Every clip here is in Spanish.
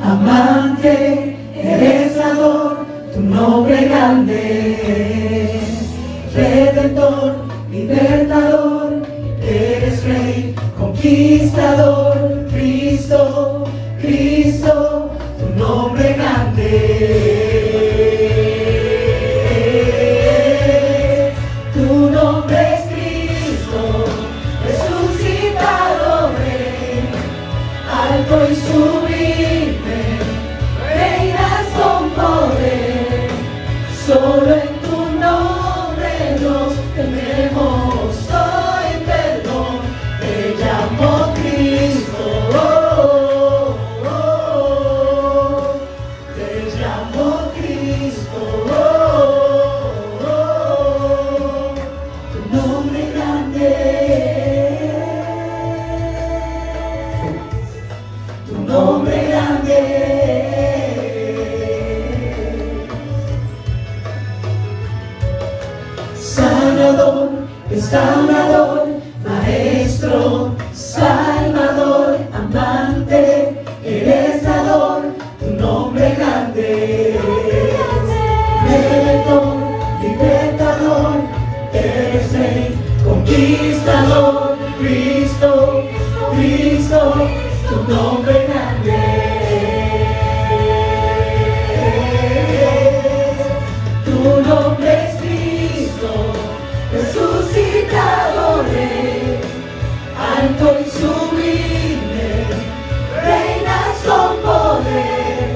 amante, eres dador, tu nombre grande, redentor, libertador, eres rey, conquistador, Cristo, Cristo, tu nombre grande. Tu nombre es Cristo, resucitado Rey, alto y sublime, reinas con poder. Solo en tu nombre nos tenemos hoy perdón. Te llamo Cristo, te llamo Cristo, tu nombre grande, tu nombre grande. Sanador, restaurador, maestro, salvador, amante, eres dador, tu nombre grande. Redentor, libertador, eres rey, conquistador, Cristo, Cristo, tu nombre grande. Tu nombre es Cristo, resucitado Rey, alto y sublime, reinas con poder.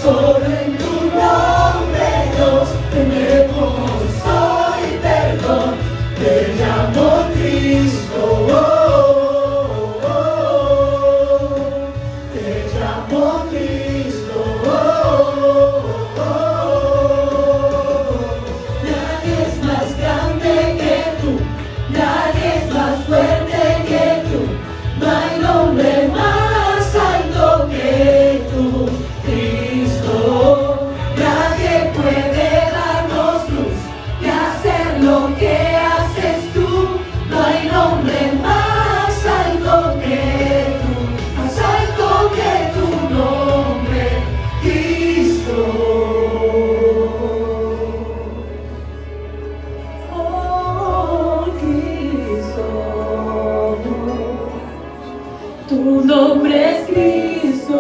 Solo en tu nombre nos tenemos hoy perdón. Te llamo Cristo, te llamo Cristo. Nadie es más grande que tú, nadie es más fuerte que tú, no hay nombre más alto que tú, Cristo. Nadie puede darnos luz y hacer lo que haces tú, no hay nombre más alto que tú, más alto que tu nombre, Cristo. Oh, Cristo, tu nombre es Cristo,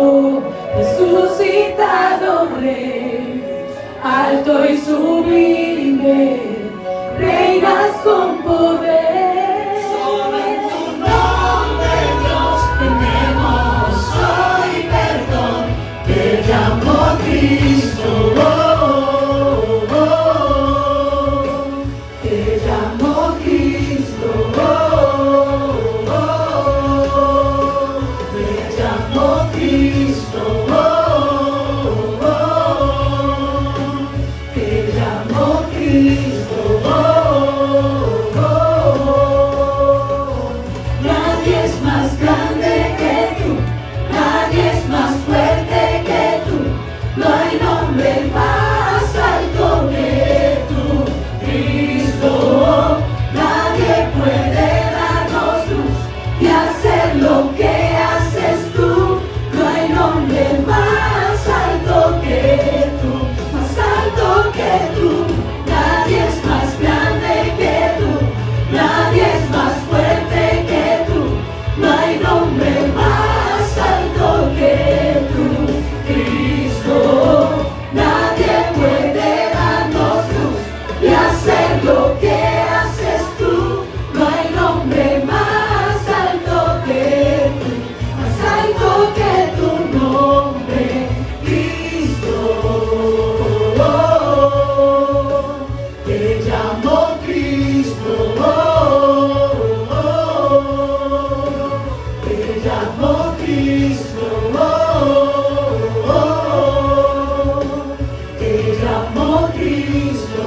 resucitado Rey, alto y sublime, reinas con poder. Solo en tu nombre Dios tenemos hoy perdón. Te llamo Cristo, te llamo Cristo, te llamo Cristo, te llamo Cristo. Nadie es más grande que tú, nadie es más fuerte que tú, no hay nombre más alto que tú, Cristo. Nadie puede darnos luz y hacer lo que haces tú, no hay nombre más alto que tú, más alto que tú. Nadie es más grande que tú, nadie es más fuerte que tú, no hay nombre más alto que tú, Cristo. Nadie puede darnos luz y hacer lo que haces tú, no hay nombre más alto que tú, más alto que tu nombre, Cristo. Te llamo Cristo, te llamo Cristo, te llamo Cristo.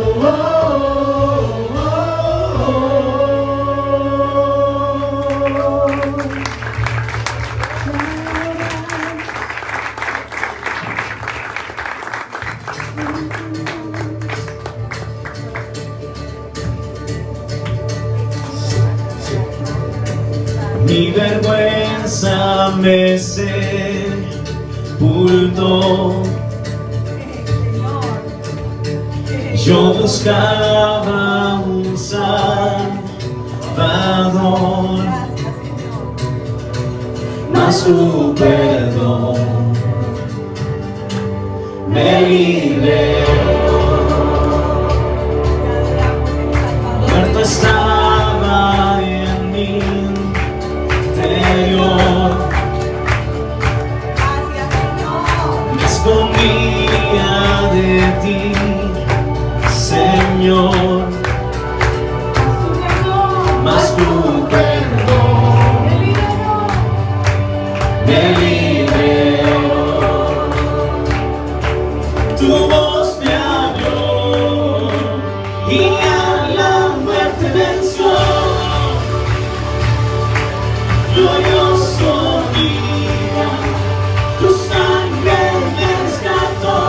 Mi vergüenza me sé, sepulto. Yo buscaba un Salvador, mas tu perdón me liberó. Muerto estaba en mi interior, me escondía de ti, Señor, mas tu perdón me liberó. Tu voz me habló y a la muerte venció. Glorioso día, tu sangre me rescató.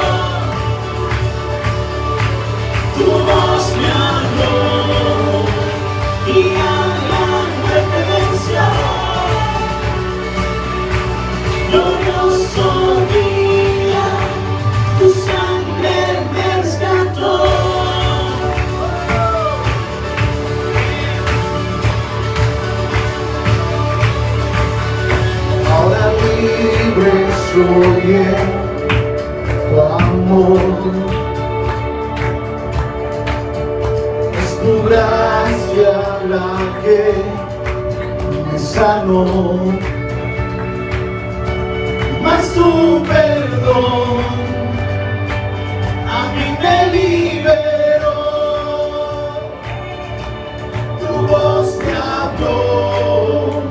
Tu voz me habló y a la muerte venció. Glorioso día, tu sangre me rescató. Ahora libre soy en tu amor. Es tu gracia la que me sanó, mas tu perdón a mí me liberó. Tu voz me habló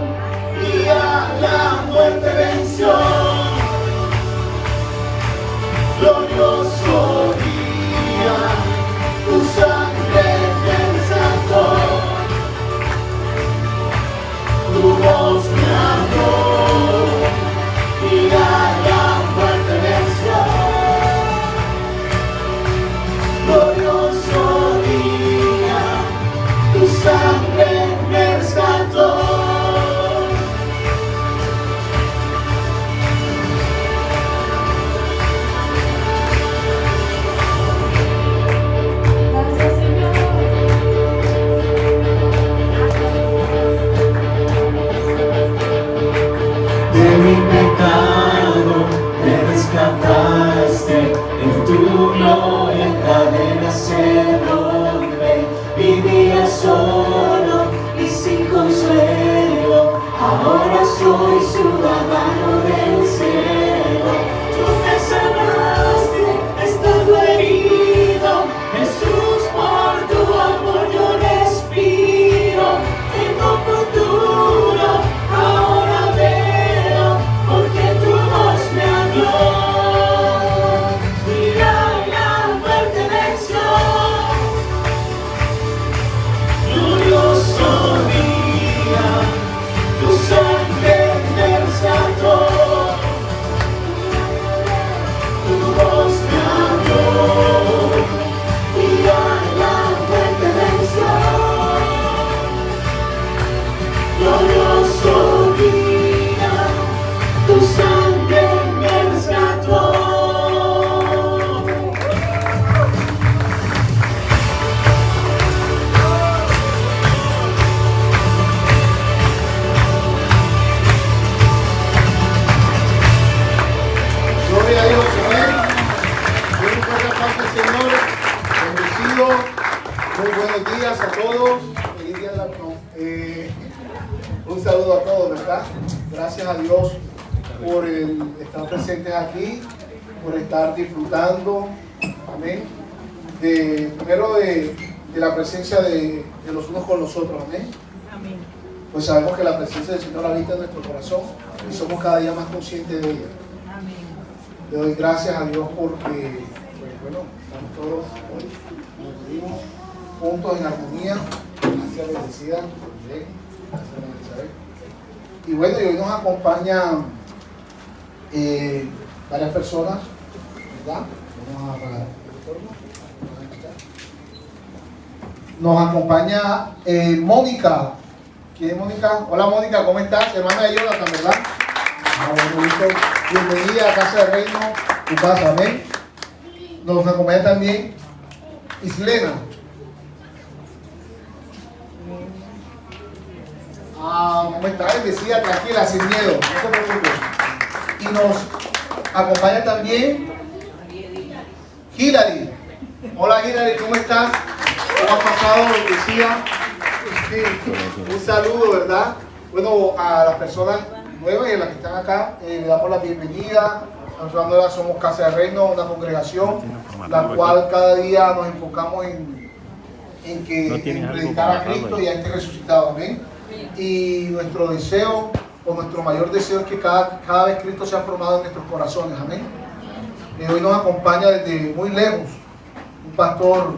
y a la muerte venció. Glorioso día, tu sangre me rescató. Tu voz me habló y a la muerte venció. Glorioso día, tu sangre me rescató. Gracias, Señor. De mi pecado me rescataste, en tu gloria encadenas el hombre. Vivía solo y sin consuelo, ahora soy ciudadano del cielo. Tú me sanaste estando herido, Jesús, por tu amor yo respiro. Tengo futuro, ahora veo, porque tu voz me habló y a la muerte venció. Glorioso día, tu sangre me rescató. Tu voz me habló y a la muerte venció. Glorioso día, tu sangre me rescató. Gloria a Dios, amén. Muy buena paz del Señor. Bendecido. Muy buenos días a todos. Feliz día de la un saludo a todos, ¿verdad? Gracias a Dios por estar presentes aquí, por estar disfrutando, amén, primero de la presencia de los unos con los otros, amén. Amén. Pues sabemos que la presencia del Señor habita en nuestro corazón y somos cada día más conscientes de ella. Amén. Le doy gracias a Dios porque, pues, bueno, estamos todos hoy, nos vivimos juntos en armonía. Gracias, bendecida. Bien. Gracias, Elizabeth. Y bueno, y hoy nos acompañan varias personas, ¿verdad? Vamos a apagar el retorno. Nos acompaña Mónica. ¿Quién es Mónica? Hola Mónica, ¿cómo estás? Hermana de Jonathan, ¿verdad? Ah, bueno, listo. Bienvenida a Casa de Reino, tu casa, amén. Nos acompaña también Islena. ¿Cómo está? Bendecida, tranquila, sin miedo, no se preocupe. Y nos acompaña también Hilary. Hola Hilary, ¿cómo estás? ¿Cómo has pasado? Bendecida. Sí, un saludo, ¿verdad? Bueno, a las personas nuevas y a las que están acá, le damos la bienvenida. Nosotros somos Casa de Reino, una congregación, la cual cada día nos enfocamos en predicar a Cristo y a este resucitado, amén. Y nuestro deseo, o nuestro mayor deseo, es que cada vez Cristo sea formado en nuestros corazones, amén. Hoy nos acompaña desde muy lejos un pastor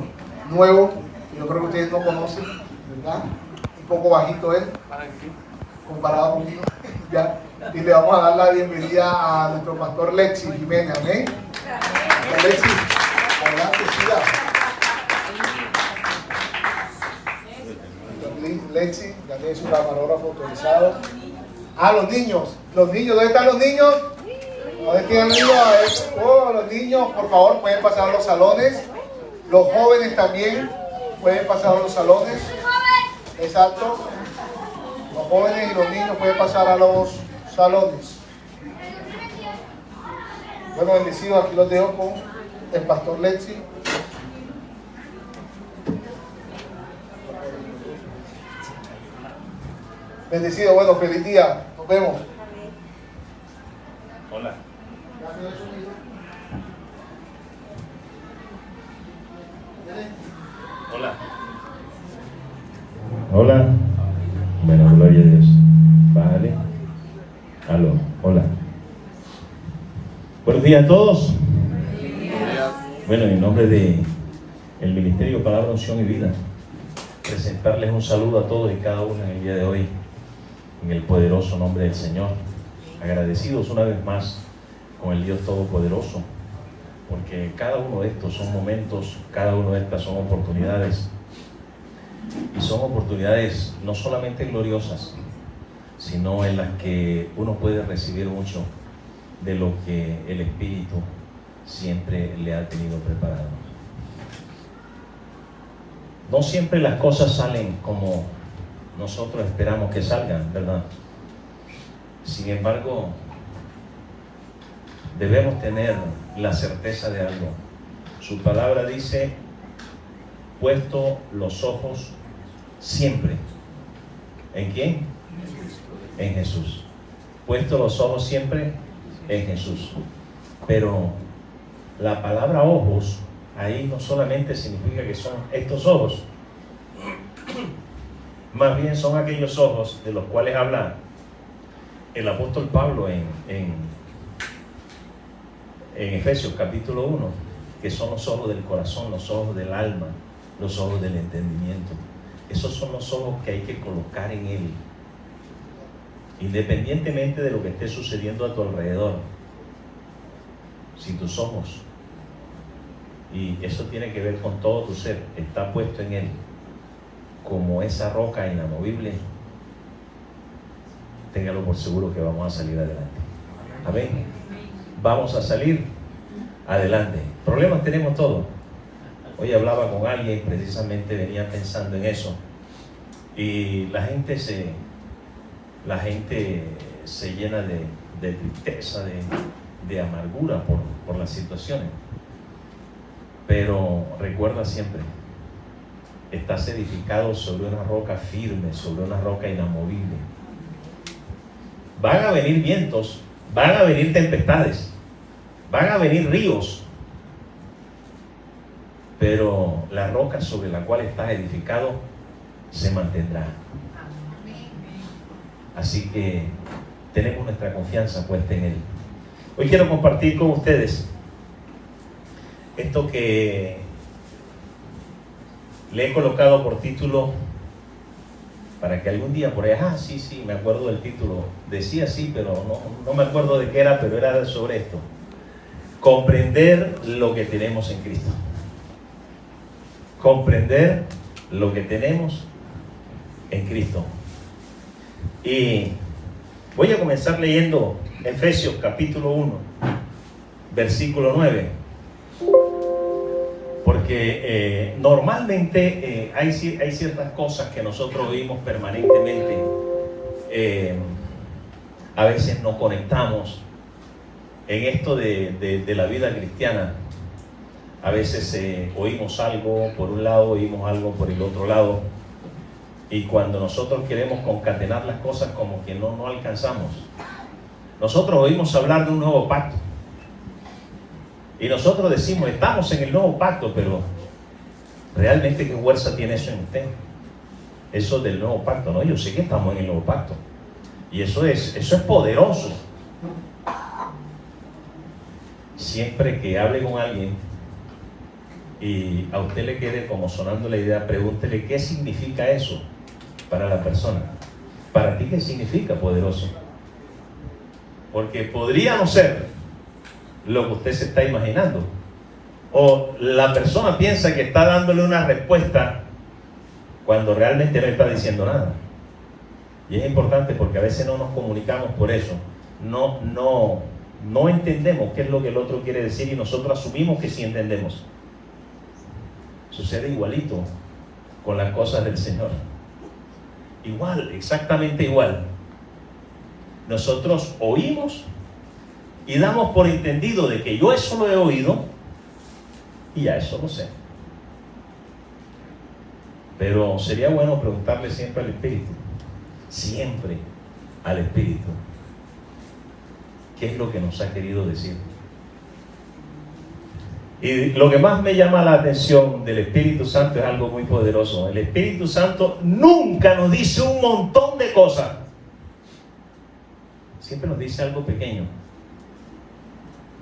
nuevo, que yo creo que ustedes no conocen, ¿verdad? Un poco bajito él, comparado conmigo, ¿ya? Y le vamos a dar la bienvenida a nuestro pastor Lexi Jiménez, amén. Lexi, adelante, siga. Lexi, ya tiene su camarógrafo autorizado. Los niños, ¿dónde están los niños? ¿Dónde están los niños? Oh, los niños, por favor, pueden pasar a los salones. Los jóvenes también pueden pasar a los salones. Exacto. Los jóvenes y los niños pueden pasar a los salones. Bueno, bendecidos, aquí los dejo con el pastor Lexi. Bendecido, bueno, feliz día. Nos vemos. Hola. Hola. Hola. Bueno, gloria a Dios. Vale. Aló. Hola. Buenos días a todos. Bueno, en nombre de el Ministerio Palabra, Unción y Vida, presentarles un saludo a todos y cada uno en el día de hoy, en el poderoso nombre del Señor. Agradecidos una vez más con el Dios Todopoderoso, porque cada uno de estos son momentos, cada una de estas son oportunidades, y son oportunidades no solamente gloriosas, sino en las que uno puede recibir mucho de lo que el Espíritu siempre le ha tenido preparado. No siempre las cosas salen como nosotros esperamos que salgan, ¿verdad? Sin embargo, debemos tener la certeza de algo. Su palabra dice: puesto los ojos siempre. ¿En quién? En Jesús. Puesto los ojos siempre en Jesús. Pero la palabra ojos ahí no solamente significa que son estos ojos, más bien son aquellos ojos de los cuales habla el apóstol Pablo en Efesios capítulo 1, que son los ojos del corazón, los ojos del alma, los ojos del entendimiento. Esos son los ojos que hay que colocar en Él, independientemente de lo que esté sucediendo a tu alrededor. Si tus ojos, y eso tiene que ver con todo tu ser, está puesto en Él como esa roca inamovible, téngalo por seguro que vamos a salir adelante. Amén. Vamos a salir adelante. Problemas tenemos todos. Hoy hablaba con alguien, precisamente venía pensando en eso, y la gente se llena de tristeza, de amargura por las situaciones. Pero recuerda siempre, estás edificado sobre una roca firme, sobre una roca inamovible. Van a venir vientos, van a venir tempestades, van a venir ríos, pero la roca sobre la cual estás edificado se mantendrá. Así que tenemos nuestra confianza puesta en Él. Hoy quiero compartir con ustedes esto que le he colocado por título, para que algún día por ahí, sí, me acuerdo del título, decía así, pero no me acuerdo de qué era, pero era sobre esto: comprender lo que tenemos en Cristo. Comprender lo que tenemos en Cristo. Y voy a comenzar leyendo Efesios capítulo 1, versículo 9. Porque normalmente hay ciertas cosas que nosotros oímos permanentemente. A veces nos conectamos en esto de la vida cristiana. A veces oímos algo por un lado, oímos algo por el otro lado. Y cuando nosotros queremos concatenar las cosas, como que no alcanzamos. Nosotros oímos hablar de un nuevo pacto. Y nosotros decimos, estamos en el nuevo pacto, pero ¿realmente qué fuerza tiene eso en usted? Eso del nuevo pacto, ¿no? Yo sé que estamos en el nuevo pacto. Y eso es poderoso. Siempre que hable con alguien y a usted le quede como sonando la idea, pregúntele qué significa eso para la persona. ¿Para ti qué significa poderoso? Porque podría no ser lo que usted se está imaginando, o la persona piensa que está dándole una respuesta cuando realmente no está diciendo nada. Y es importante porque a veces no nos comunicamos por eso, no entendemos qué es lo que el otro quiere decir y nosotros asumimos que sí entendemos. Sucede igualito con las cosas del Señor, igual, exactamente igual. Nosotros oímos y damos por entendido de que yo eso lo he oído y ya eso lo sé. Pero sería bueno preguntarle siempre al Espíritu, siempre al Espíritu, ¿qué es lo que nos ha querido decir? Y lo que más me llama la atención del Espíritu Santo es algo muy poderoso. El Espíritu Santo nunca nos dice un montón de cosas. Siempre nos dice algo pequeño.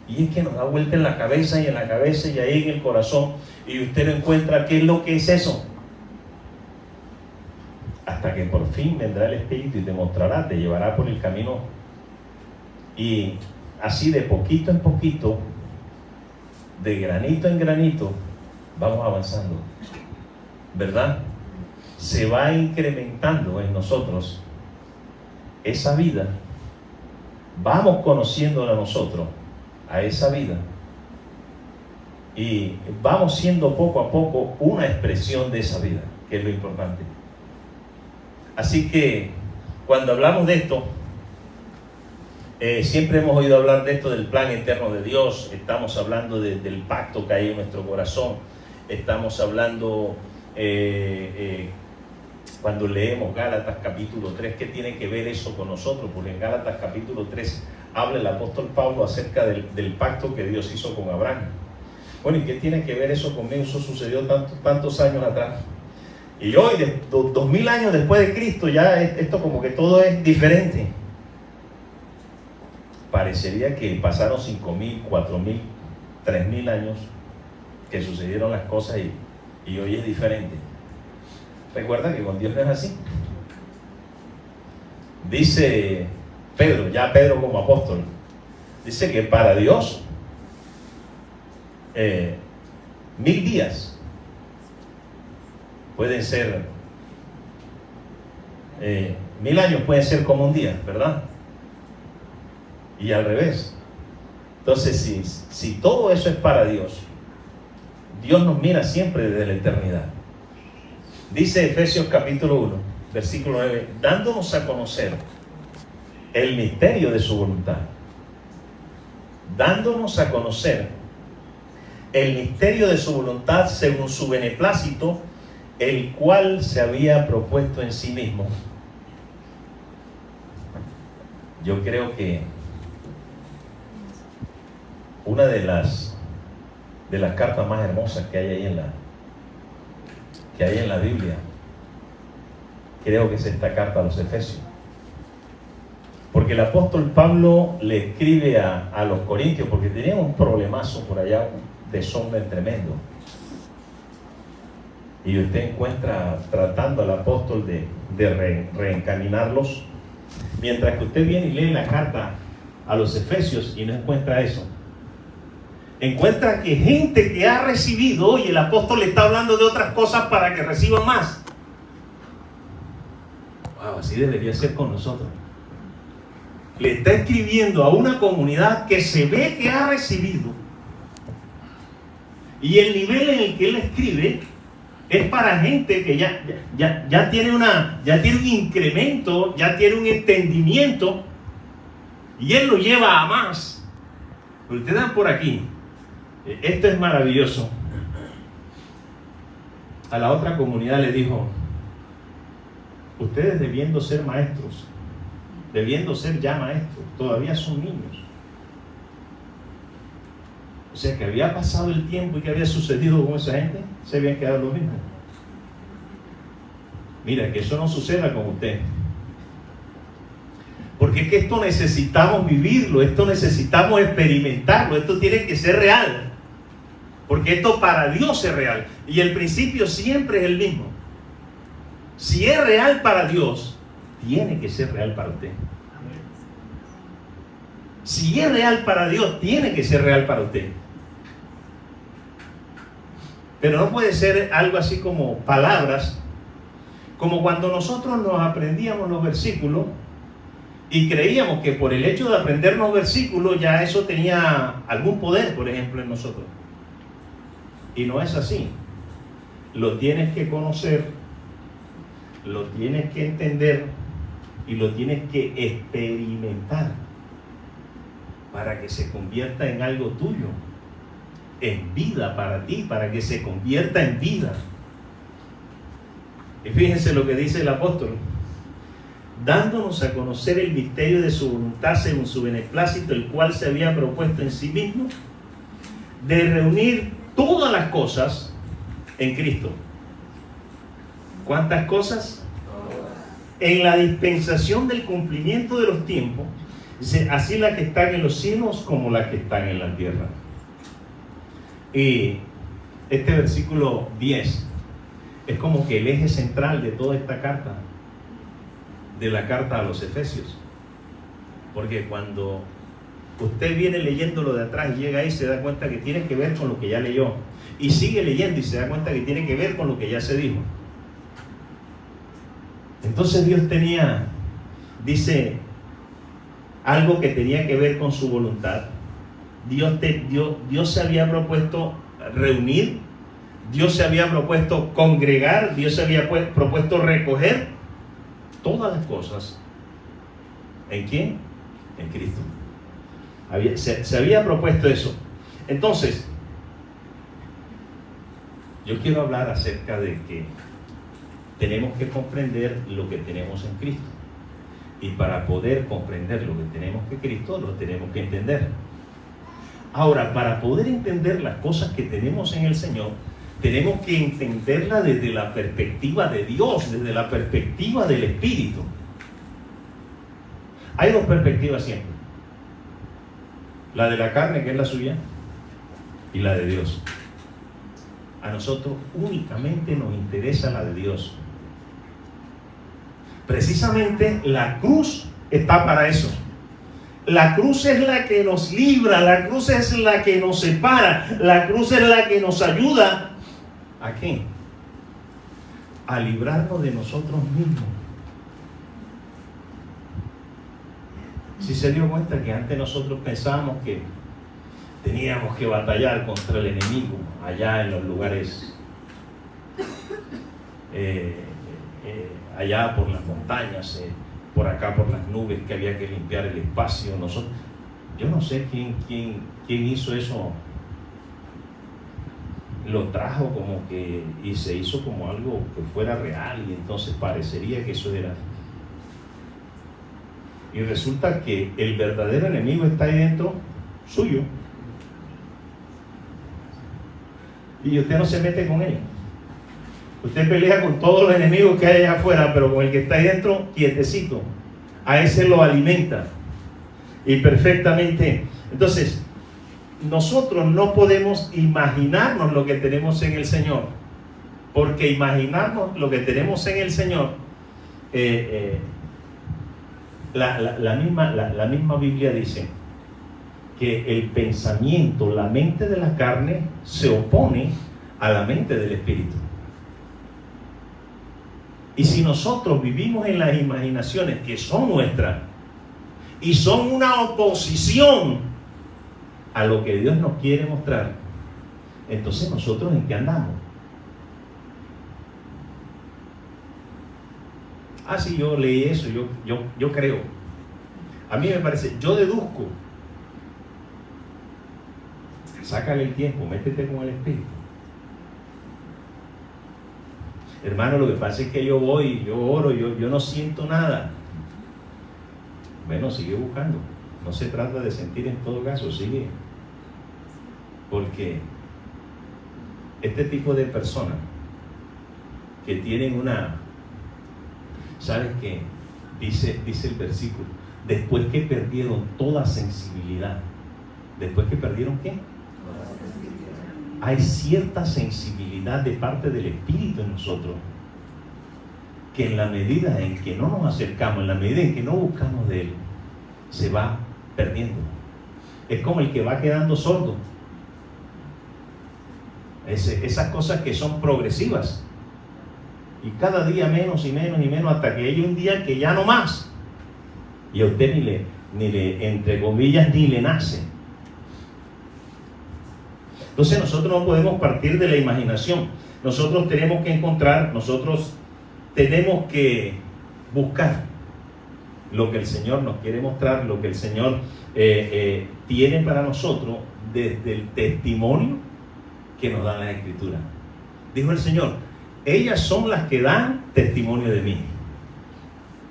Y es que nos da vuelta en la cabeza y ahí en el corazón. Y usted no encuentra qué es lo que es eso. Hasta que por fin vendrá el Espíritu y te mostrará, te llevará por el camino. Y así de poquito en poquito, de granito en granito, vamos avanzando. ¿Verdad? Se va incrementando en nosotros esa vida. Vamos conociéndola nosotros, a esa vida, y vamos siendo poco a poco una expresión de esa vida, que es lo importante. Así que cuando hablamos de esto, siempre hemos oído hablar de esto, del plan eterno de Dios. Estamos hablando del pacto que hay en nuestro corazón. Estamos hablando cuando leemos Gálatas capítulo 3, ¿qué tiene que ver eso con nosotros? Porque en Gálatas capítulo 3 habla el apóstol Pablo acerca del pacto que Dios hizo con Abraham. Bueno, ¿y qué tiene que ver eso conmigo? Eso sucedió tantos años atrás. Y hoy, 2000 años después de Cristo, ya esto como que todo es diferente. Parecería que pasaron 5.000, 4.000, 3.000 años que sucedieron las cosas y hoy es diferente. Recuerda que con Dios no es así. Dice Pedro, ya Pedro como apóstol, dice que para Dios 1000 días pueden ser 1000 años pueden ser como un día, ¿verdad? Y al revés. Entonces, si todo eso es para Dios, Dios nos mira siempre desde la eternidad. Dice Efesios capítulo 1, versículo 9, dándonos a conocer el misterio de su voluntad. Dándonos a conocer el misterio de su voluntad según su beneplácito, el cual se había propuesto en sí mismo. Yo creo que una de las cartas más hermosas que hay ahí en la Biblia, creo que es esta carta a los Efesios. Porque el apóstol Pablo le escribe a los corintios, porque tenían un problemazo por allá, un desorden tremendo. Y usted encuentra tratando al apóstol de reencaminarlos, mientras que usted viene y lee la carta a los Efesios y no encuentra eso. Encuentra que gente que ha recibido, y el apóstol le está hablando de otras cosas para que reciban más. Wow, así debería ser con nosotros. le está escribiendo a una comunidad que se ve que ha recibido. Y el nivel en el que él escribe es para gente que ya tiene un incremento, ya tiene un entendimiento, y él lo lleva a más. Pero ustedes dan por aquí, esto es maravilloso. A la otra comunidad le dijo: ustedes debiendo ser maestros, debiendo ser ya maestros, todavía son niños. O sea que había pasado el tiempo y que había sucedido con esa gente, se habían quedado lo mismo. Mira, que eso no suceda con usted. Porque es que esto necesitamos vivirlo, esto necesitamos experimentarlo, esto tiene que ser real. Porque esto para Dios es real. Y el principio siempre es el mismo. Si es real para Dios, tiene que ser real para usted. Si es real para Dios, tiene que ser real para usted. Pero no puede ser algo así como palabras, como cuando nosotros nos aprendíamos los versículos y creíamos que por el hecho de aprendernos versículos ya eso tenía algún poder, por ejemplo, en nosotros. Y no es así. Lo tienes que conocer, lo tienes que entender y lo tienes que experimentar para que se convierta en algo tuyo, en vida para ti, para que se convierta en vida. Y fíjense lo que dice el apóstol: dándonos a conocer el misterio de su voluntad según su beneplácito, el cual se había propuesto en sí mismo, de reunir todas las cosas en Cristo. ¿Cuántas cosas? En la dispensación del cumplimiento de los tiempos, dice, así las que están en los cielos como las que están en la tierra. Y este versículo 10 es como que el eje central de toda esta carta, de la carta a los Efesios. Porque cuando usted viene leyéndolo de atrás y llega ahí, se da cuenta que tiene que ver con lo que ya leyó. Y sigue leyendo y se da cuenta que tiene que ver con lo que ya se dijo. Entonces Dios tenía, dice, algo que tenía que ver con su voluntad. Dios se había propuesto reunir, Dios se había propuesto congregar, Dios se había propuesto recoger todas las cosas. ¿En quién? En Cristo. Se había propuesto eso. Entonces, yo quiero hablar acerca de que tenemos que comprender lo que tenemos en Cristo. Y para poder comprender lo que tenemos en Cristo, lo tenemos que entender. Ahora, para poder entender las cosas que tenemos en el Señor, tenemos que entenderla desde la perspectiva de Dios, desde la perspectiva del Espíritu. Hay dos perspectivas siempre: la de la carne, que es la suya, y la de Dios. A nosotros únicamente nos interesa la de Dios. Precisamente la cruz está para eso. La cruz es la que nos libra, la cruz es la que nos separa, la cruz es la que nos ayuda. ¿A qué? A librarnos de nosotros mismos. Si se dio cuenta que antes nosotros pensábamos que teníamos que batallar contra el enemigo allá en los lugares, allá por las montañas, por acá por las nubes, que había que limpiar el espacio. Yo no sé quién hizo eso, lo trajo como que y se hizo como algo que fuera real, y entonces parecería que eso era. Y resulta que el verdadero enemigo está ahí dentro suyo. Y usted no se mete con él. Usted pelea con todos los enemigos que hay allá afuera, pero con el que está ahí dentro, quietecito. A ese lo alimenta. Y perfectamente. Entonces, nosotros no podemos imaginarnos lo que tenemos en el Señor. Porque imaginarnos lo que tenemos en el Señor, la misma Biblia dice que el pensamiento, la mente de la carne se opone a la mente del Espíritu. Y si nosotros vivimos en las imaginaciones que son nuestras y son una oposición a lo que Dios nos quiere mostrar, entonces nosotros ¿en qué andamos? Ah, sí, yo leí eso, yo creo. A mí me parece, yo deduzco. Sácale el tiempo, métete con el Espíritu. Hermano, lo que pasa es que yo voy, yo oro, yo no siento nada. Bueno, sigue buscando. No se trata de sentir en todo caso, sigue. Porque este tipo de personas que tienen una... ¿Sabes qué? Dice el versículo, después que perdieron toda sensibilidad. ¿Después que perdieron qué? Hay cierta sensibilidad de parte del Espíritu en nosotros, que en la medida en que no nos acercamos, en la medida en que no buscamos de Él, se va perdiendo. Es como el que va quedando sordo. Esas cosas que son progresivas. Y cada día menos y menos y menos, hasta que hay un día que ya no más. Y a usted ni le entre comillas, ni le nace. Entonces nosotros no podemos partir de la imaginación. Nosotros tenemos que encontrar, nosotros tenemos que buscar lo que el Señor nos quiere mostrar, lo que el Señor tiene para nosotros desde el testimonio que nos da la Escritura. Dijo el Señor, ellas son las que dan testimonio de mí.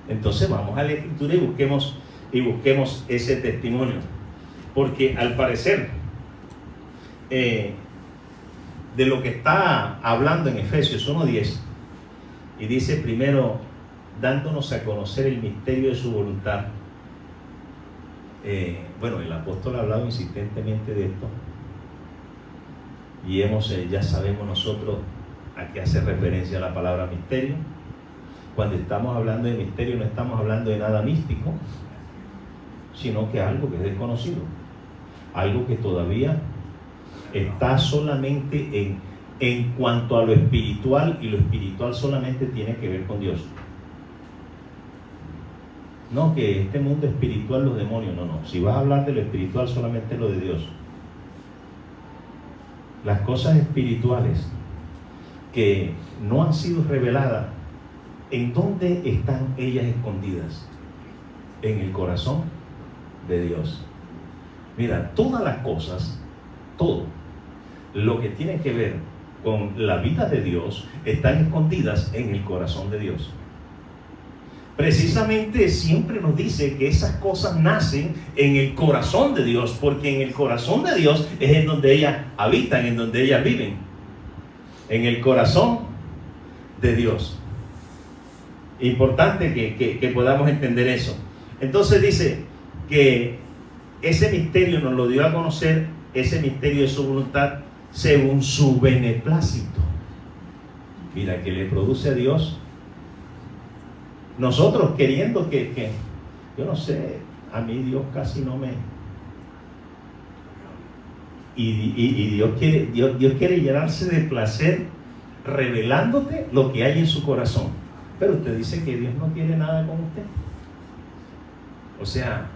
Entonces vamos a la Escritura y busquemos ese testimonio. Porque al parecer, de lo que está hablando en Efesios 1:10, y dice primero, dándonos a conocer el misterio de su voluntad. Bueno, el apóstol ha hablado insistentemente de esto, y ya sabemos nosotros a qué hace referencia la palabra misterio. Cuando estamos hablando de misterio, no estamos hablando de nada místico, sino que algo que es desconocido, algo que todavía está solamente en cuanto a lo espiritual, y lo espiritual solamente tiene que ver con Dios. No que este mundo espiritual, los demonios, no. Si vas a hablar de lo espiritual, solamente lo de Dios. Las cosas espirituales que no han sido reveladas, ¿en dónde están ellas escondidas? En el corazón de Dios. Mira, todas las cosas, todo lo que tiene que ver con la vida de Dios, están escondidas en el corazón de Dios. Precisamente siempre nos dice que esas cosas nacen en el corazón de Dios, porque en el corazón de Dios es en donde ellas habitan, en donde ellas viven. En el corazón de Dios. Importante que podamos entender eso. Entonces dice que ese misterio nos lo dio a conocer, ese misterio de su voluntad, según su beneplácito. Mira, que le produce a Dios. Nosotros queriendo que yo no sé, a mí Dios casi no me... Y Dios quiere llenarse de placer revelándote lo que hay en su corazón. Pero usted dice que Dios no quiere nada con usted. O sea,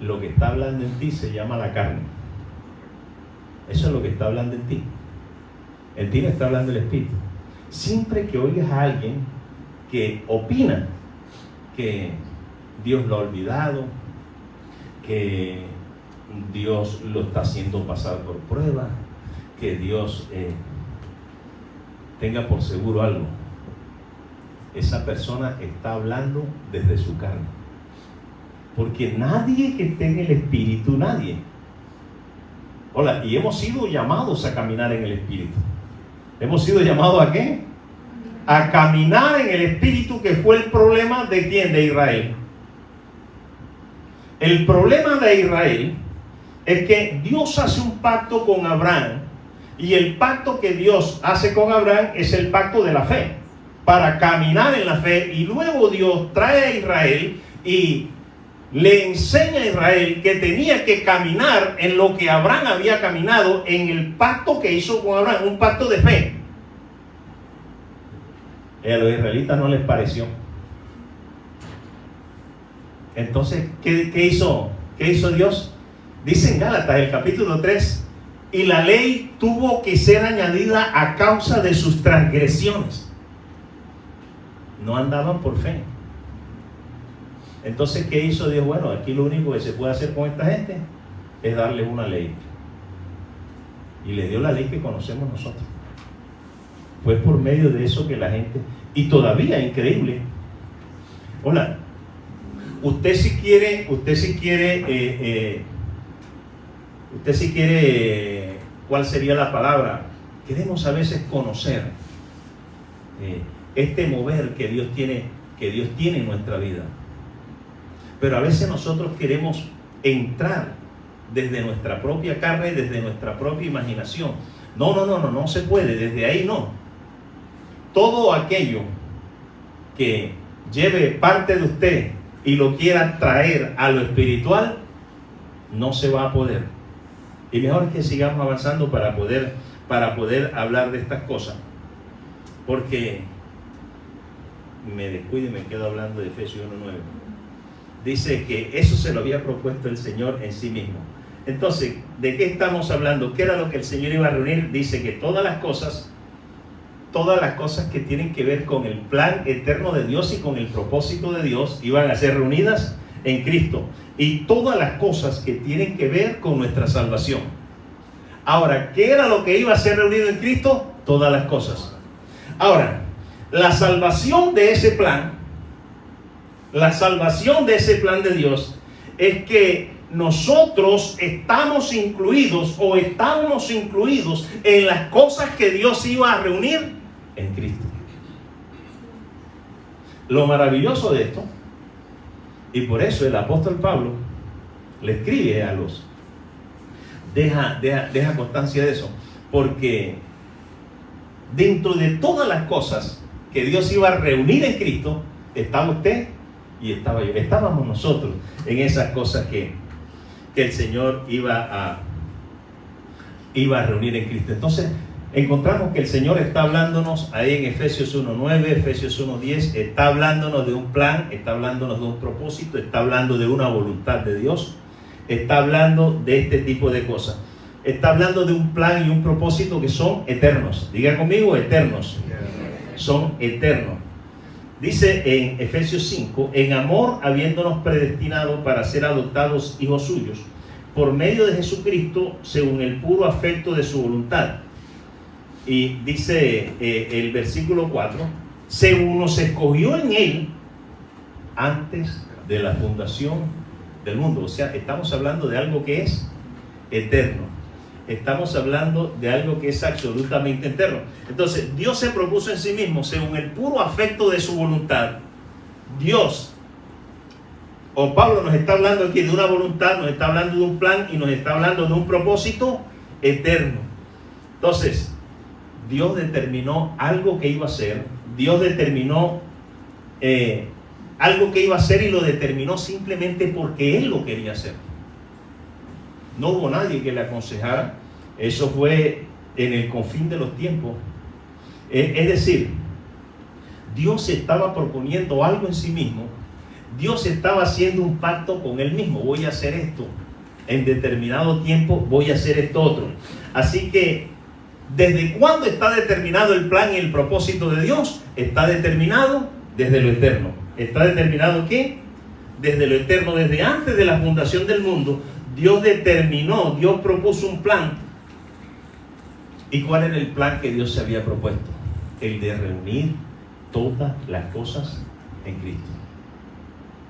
lo que está hablando en ti se llama la carne. Eso es lo que está hablando en ti. En ti no está hablando el Espíritu. Siempre que oigas a alguien que opina que Dios lo ha olvidado, que Dios lo está haciendo pasar por prueba, que Dios tenga por seguro algo, esa persona está hablando desde su carne. Porque nadie que esté en el Espíritu, nadie. Hola, y hemos sido llamados a caminar en el Espíritu. ¿Hemos sido llamados a qué? A caminar en el Espíritu, que fue el problema de ¿quién? De Israel. El problema de Israel es que Dios hace un pacto con Abraham, y el pacto que Dios hace con Abraham es el pacto de la fe, para caminar en la fe, y luego Dios trae a Israel y le enseña a Israel que tenía que caminar en lo que Abraham había caminado, en el pacto que hizo con Abraham, un pacto de fe. Y a los israelitas no les pareció. Entonces, ¿qué hizo Dios? Dice en Gálatas, el capítulo 3, y la ley tuvo que ser añadida a causa de sus transgresiones. No andaban por fe. Entonces, ¿qué hizo Dios? Bueno, aquí lo único que se puede hacer con esta gente es darles una ley. Y le dio la ley que conocemos nosotros. Fue por medio de eso que la gente... Y todavía, increíble. Hola, usted si quiere, ¿cuál sería la palabra? Queremos a veces conocer este mover que Dios tiene en nuestra vida. Pero a veces nosotros queremos entrar desde nuestra propia carne, desde nuestra propia imaginación. No se puede, desde ahí no. Todo aquello que lleve parte de usted y lo quiera traer a lo espiritual, no se va a poder. Y mejor que sigamos avanzando para poder hablar de estas cosas. Porque me descuido y me quedo hablando de Efesios 1:9. Dice que eso se lo había propuesto el Señor en sí mismo. Entonces, ¿de qué estamos hablando? ¿Qué era lo que el Señor iba a reunir? Dice que todas las cosas que tienen que ver con el plan eterno de Dios y con el propósito de Dios iban a ser reunidas en Cristo. Y todas las cosas que tienen que ver con nuestra salvación. Ahora, ¿qué era lo que iba a ser reunido en Cristo? Todas las cosas. Ahora, la salvación de ese plan de Dios es que nosotros estamos incluidos en las cosas que Dios iba a reunir en Cristo. Lo maravilloso de esto, y por eso el apóstol Pablo le escribe a los... Deja constancia de eso, porque dentro de todas las cosas que Dios iba a reunir en Cristo, estaba usted y estaba yo. Estábamos nosotros en esas cosas que el Señor iba a reunir en Cristo. Entonces, encontramos que el Señor está hablándonos ahí en Efesios 1:9, Efesios 1:10, está hablándonos de un plan, está hablándonos de un propósito, está hablando de una voluntad de Dios, está hablando de este tipo de cosas. Está hablando de un plan y un propósito que son eternos. Diga conmigo, eternos. Son eternos. Dice en Efesios 5, en amor habiéndonos predestinado para ser adoptados hijos suyos, por medio de Jesucristo, según el puro afecto de su voluntad. Y dice el versículo 4, según nos escogió en él antes de la fundación del mundo. O sea, estamos hablando de algo que es eterno. Estamos hablando de algo que es absolutamente eterno. Entonces, Dios se propuso en sí mismo, según el puro afecto de su voluntad. Dios, o Pablo nos está hablando aquí de una voluntad, nos está hablando de un plan y nos está hablando de un propósito eterno. Entonces, Dios determinó algo que iba a ser. Dios determinó algo que iba a hacer y lo determinó simplemente porque Él lo quería hacer. No hubo nadie que le aconsejara. Eso fue en el confín de los tiempos. Es decir, Dios estaba proponiendo algo en sí mismo. Dios estaba haciendo un pacto con Él mismo. Voy a hacer esto. En determinado tiempo voy a hacer esto otro. Así que, ¿desde cuándo está determinado el plan y el propósito de Dios? Está determinado desde lo eterno. ¿Está determinado qué? Desde lo eterno, desde antes de la fundación del mundo. Dios determinó, Dios propuso un plan. ¿Y cuál era el plan que Dios se había propuesto? El de reunir todas las cosas en Cristo.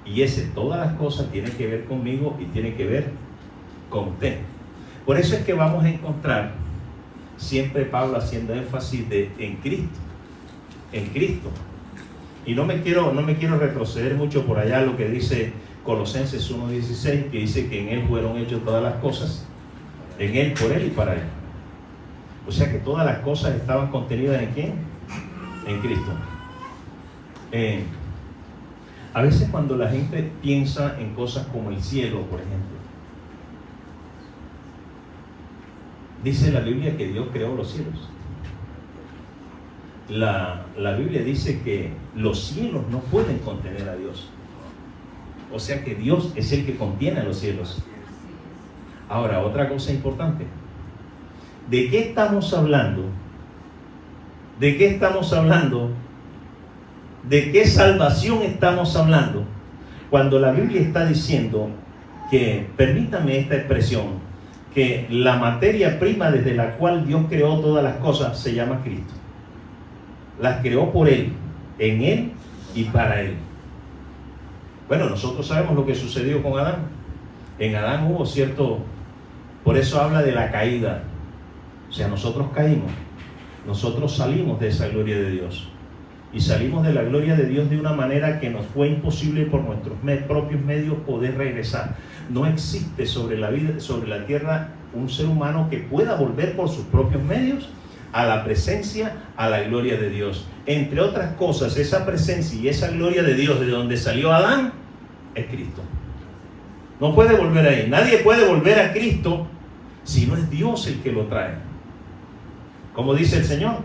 Y todas las cosas tienen que ver conmigo y tienen que ver con usted. Por eso es que vamos a encontrar siempre Pablo haciendo énfasis en Cristo. En Cristo. Y no me quiero retroceder mucho por allá a lo que dice Colosenses 1:16, que dice que en Él fueron hechas todas las cosas, en Él, por Él y para Él. O sea que todas las cosas estaban contenidas ¿en quién? En Cristo. A veces cuando la gente piensa en cosas como el cielo, por ejemplo, dice la Biblia que Dios creó los cielos. La Biblia dice que los cielos no pueden contener a Dios. O sea que Dios es el que contiene a los cielos. Ahora, otra cosa importante. ¿De qué estamos hablando? ¿De qué estamos hablando? ¿De qué salvación estamos hablando? Cuando la Biblia está diciendo que, permítame esta expresión, que la materia prima desde la cual Dios creó todas las cosas se llama Cristo. Las creó por Él, en Él y para Él. Bueno, nosotros sabemos lo que sucedió con Adán. En Adán hubo cierto, por eso habla de la caída. O sea, nosotros caímos, nosotros salimos de esa gloria de Dios. Y salimos de la gloria de Dios de una manera que nos fue imposible por nuestros propios medios poder regresar. No existe sobre la vida, sobre la tierra, un ser humano que pueda volver por sus propios medios a la presencia, a la gloria de Dios. Entre otras cosas, esa presencia y esa gloria de Dios de donde salió Adán es Cristo. No puede volver ahí. Nadie puede volver a Cristo si no es Dios el que lo trae. Como dice el Señor,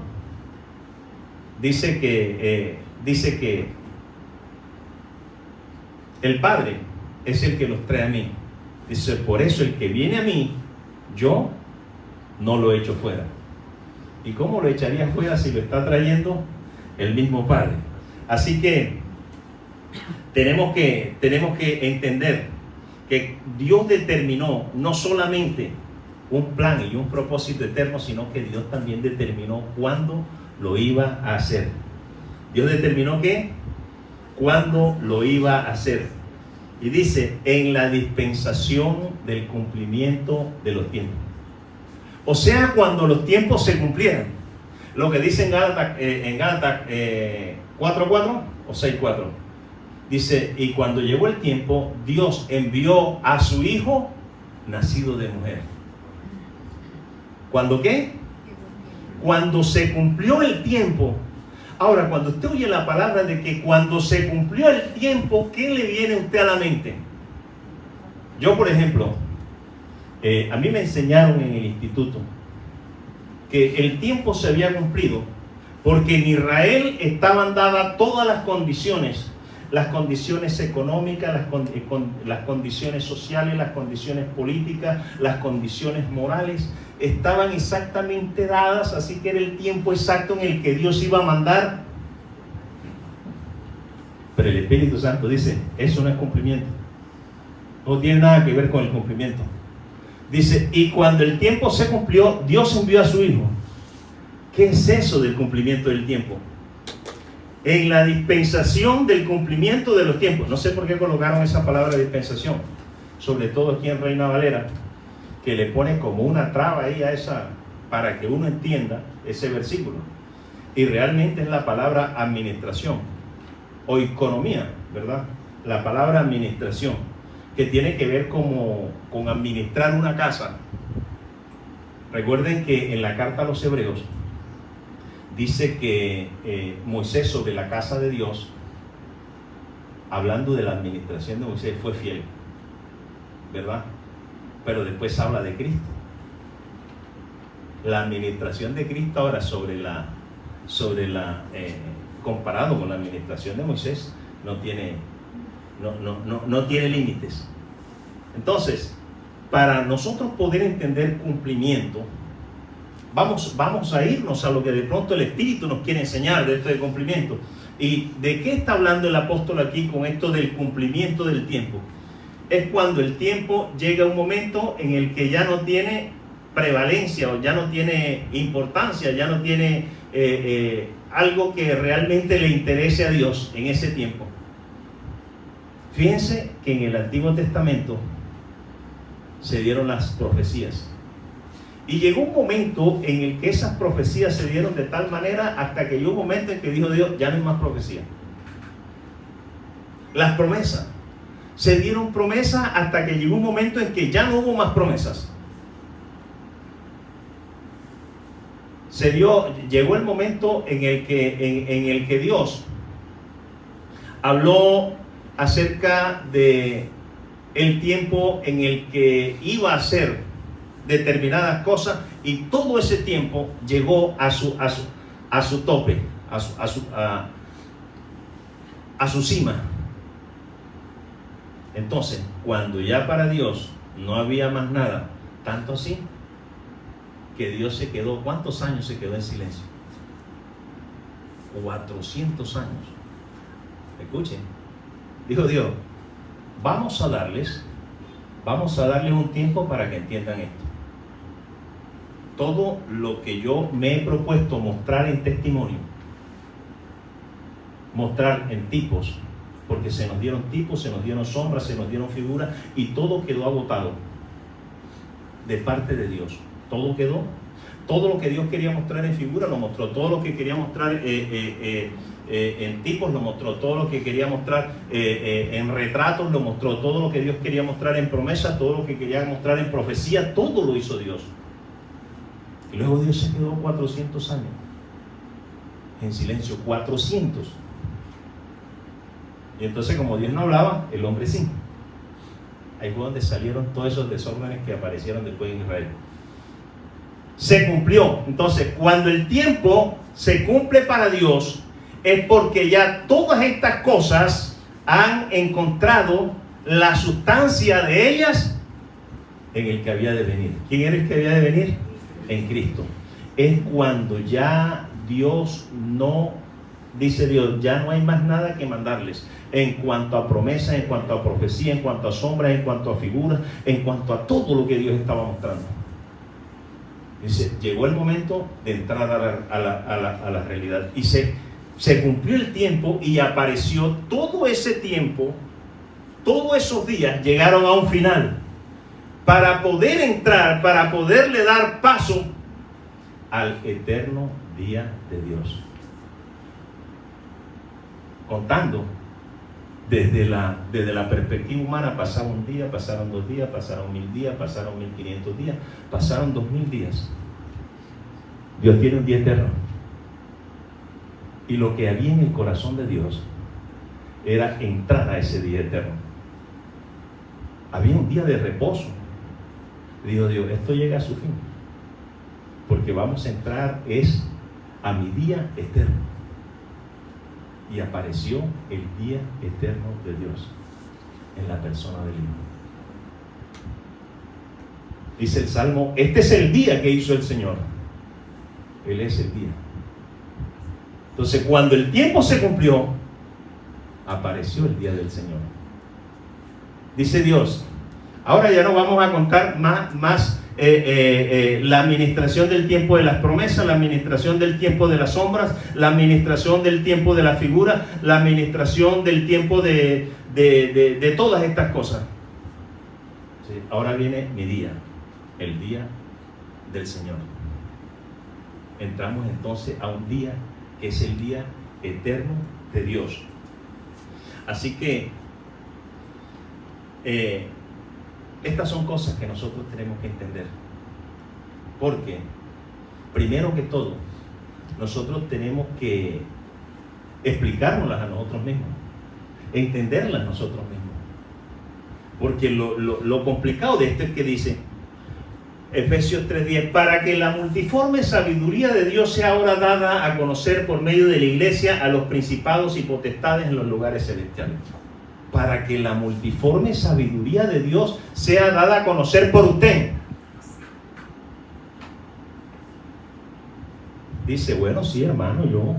dice que el Padre es el que los trae a mí. Dice, por eso el que viene a mí, yo no lo echo fuera. ¿Y cómo lo echaría fuera si lo está trayendo el mismo Padre? Así que tenemos que entender que Dios determinó no solamente un plan y un propósito eterno, sino que Dios también determinó cuándo lo iba a hacer. Dios determinó que cuándo lo iba a hacer. Y dice, en la dispensación del cumplimiento de los tiempos. O sea, cuando los tiempos se cumplieran. Lo que dice en Gálatas 4:4 o 6:4. Dice, y cuando llegó el tiempo, Dios envió a su Hijo nacido de mujer. ¿Cuándo qué? Cuando se cumplió el tiempo. Ahora, cuando usted oye la palabra de que cuando se cumplió el tiempo, ¿qué le viene a usted a la mente? Yo, por ejemplo, a mí me enseñaron en el instituto que el tiempo se había cumplido porque en Israel estaban dadas todas las condiciones económicas, las condiciones sociales, las condiciones políticas, las condiciones morales, estaban exactamente dadas, así que era el tiempo exacto en el que Dios iba a mandar. Pero el Espíritu Santo dice, eso no es cumplimiento, no tiene nada que ver con el cumplimiento. Dice, y cuando el tiempo se cumplió, Dios envió a su Hijo. ¿Qué es eso del cumplimiento del tiempo? En la dispensación del cumplimiento de los tiempos. No sé por qué colocaron esa palabra dispensación, sobre todo aquí en Reina Valera, que le pone como una traba ahí a esa, para que uno entienda ese versículo. Y realmente es la palabra administración o economía, ¿verdad? La palabra administración, que tiene que ver con administrar una casa. Recuerden que en la carta a los Hebreos dice que Moisés, sobre la casa de Dios, hablando de la administración de Moisés, fue fiel, ¿verdad? Pero después habla de Cristo. La administración de Cristo ahora comparado con la administración de Moisés, no tiene límites. Entonces, para nosotros poder entender cumplimiento, vamos a irnos a lo que de pronto el Espíritu nos quiere enseñar de esto de cumplimiento. ¿Y de qué está hablando el apóstol aquí con esto del cumplimiento del tiempo? Es cuando el tiempo llega a un momento en el que ya no tiene prevalencia o ya no tiene importancia, ya no tiene algo que realmente le interese a Dios en ese tiempo. Fíjense que en el Antiguo Testamento se dieron las profecías. Y llegó un momento en el que esas profecías se dieron de tal manera hasta que llegó un momento en que dijo Dios, ya no hay más profecía. Las promesas. Se dieron promesas hasta que llegó un momento en que ya no hubo más promesas. Llegó el momento en el que Dios habló acerca de el tiempo en el que iba a hacer determinadas cosas, y todo ese tiempo llegó a su tope, a su cima. Entonces, cuando ya para Dios no había más nada, tanto así, que Dios se quedó, ¿cuántos años se quedó en silencio? 400 años. Escuchen, dijo Dios, vamos a darles un tiempo para que entiendan esto. Todo lo que yo me he propuesto mostrar en testimonio, mostrar en tipos, porque se nos dieron tipos, se nos dieron sombras, se nos dieron figuras, y todo quedó agotado de parte de Dios. Todo quedó. Todo lo que Dios quería mostrar en figura lo mostró. Todo lo que quería mostrar en tipos lo mostró. Todo lo que quería mostrar en retratos lo mostró. Todo lo que Dios quería mostrar en promesa, todo lo que quería mostrar en profecía, todo lo hizo Dios. Y luego Dios se quedó 400 años en silencio. 400. Y entonces, como Dios no hablaba, el hombre sí. Ahí fue donde salieron todos esos desórdenes que aparecieron después en Israel. Se cumplió. Entonces, cuando el tiempo se cumple para Dios, es porque ya todas estas cosas han encontrado la sustancia de ellas en el que había de venir. ¿Quién era el que había de venir? En Cristo. Es cuando ya Dios no, dice Dios, ya no hay más nada que mandarles en cuanto a promesa, en cuanto a profecía, en cuanto a sombras, en cuanto a figuras, en cuanto a todo lo que Dios estaba mostrando. Dice, llegó el momento de entrar a la realidad. Y se cumplió el tiempo y apareció todo ese tiempo, todos esos días llegaron a un final. Para poder entrar, para poderle dar paso al eterno día de Dios. Contando desde la perspectiva humana, pasaba un día, pasaron 2 días, pasaron 1000 días, pasaron 1500 días, pasaron 2000 días. Dios tiene un día eterno. Y lo que había en el corazón de Dios era entrar a ese día eterno. Había un día de reposo. Dijo Dios, esto llega a su fin, porque vamos a entrar a mi día eterno. Y apareció el día eterno de Dios en la persona del Hijo. Dice el Salmo, este es el día que hizo el Señor. Él es el día. Entonces, cuando el tiempo se cumplió, apareció el día del Señor. Dice Dios, ahora ya no vamos a contar más la administración del tiempo de las promesas, la administración del tiempo de las sombras, la administración del tiempo de la figura, la administración del tiempo de todas estas cosas. Sí, ahora viene mi día, el día del Señor. Entramos entonces a un día que es el día eterno de Dios. Así que estas son cosas que nosotros tenemos que entender, porque primero que todo nosotros tenemos que explicárnoslas a nosotros mismos, entenderlas nosotros mismos, porque lo complicado de esto es que dice Efesios 3:10, para que la multiforme sabiduría de Dios sea ahora dada a conocer por medio de la iglesia a los principados y potestades en los lugares celestiales. Para que la multiforme sabiduría de Dios sea dada a conocer por usted. Dice, bueno, sí, hermano, yo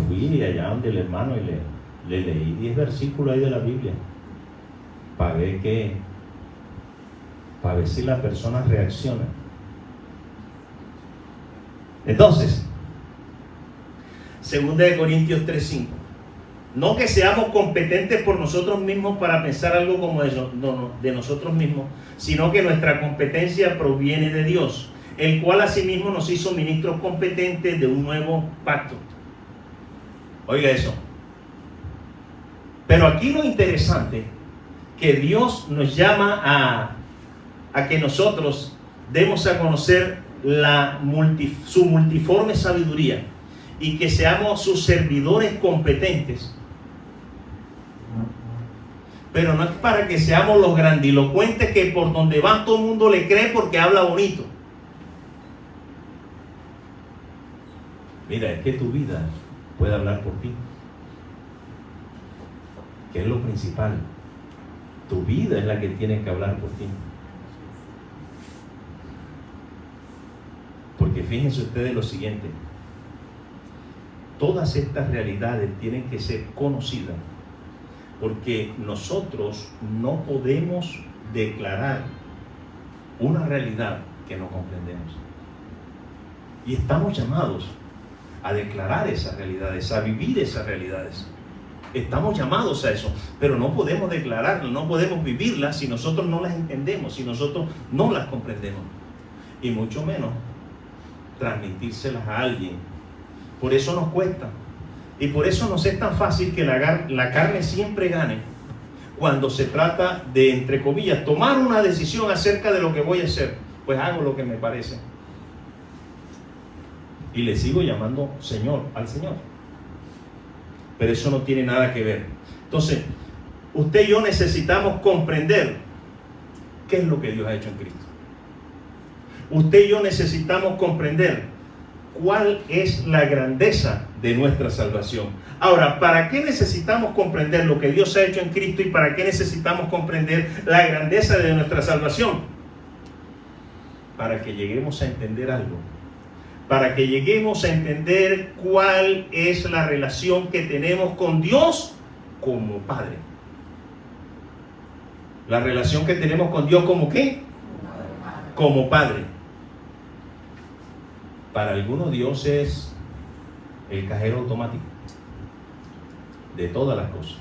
fui allá donde el hermano y le leí 10 versículos ahí de la Biblia para ver si la persona reacciona. Entonces, 2 Corintios 3:5. No que seamos competentes por nosotros mismos para pensar algo como eso, no, de nosotros mismos, sino que nuestra competencia proviene de Dios, el cual asimismo nos hizo ministros competentes de un nuevo pacto. Oiga eso. Pero aquí lo interesante, que Dios nos llama a que nosotros demos a conocer su multiforme sabiduría y que seamos sus servidores competentes. Pero no es para que seamos los grandilocuentes que por donde van todo el mundo le cree porque habla bonito. Mira, es que tu vida puede hablar por ti, que es lo principal. Tu vida es la que tiene que hablar por ti. Porque fíjense ustedes lo siguiente. Todas estas realidades tienen que ser conocidas, porque nosotros no podemos declarar una realidad que no comprendemos. Y estamos llamados a declarar esas realidades, a vivir esas realidades. Estamos llamados a eso, pero no podemos declararlas, no podemos vivirlas si nosotros no las entendemos, si nosotros no las comprendemos. Y mucho menos transmitírselas a alguien. Por eso nos cuesta. Y por eso nos es tan fácil que la carne siempre gane cuando se trata de, entre comillas, tomar una decisión acerca de lo que voy a hacer. Pues hago lo que me parece. Y le sigo llamando Señor al Señor. Pero eso no tiene nada que ver. Entonces, usted y yo necesitamos comprender qué es lo que Dios ha hecho en Cristo. Usted y yo necesitamos comprender cuál es la grandeza de nuestra salvación. Ahora, ¿para qué necesitamos comprender lo que Dios ha hecho en Cristo y para qué necesitamos comprender la grandeza de nuestra salvación? Para que lleguemos a entender algo. Para que lleguemos a entender cuál es la relación que tenemos con Dios como Padre. La relación que tenemos con Dios como ¿qué? Como Padre. Para algunos Dios es el cajero automático de todas las cosas.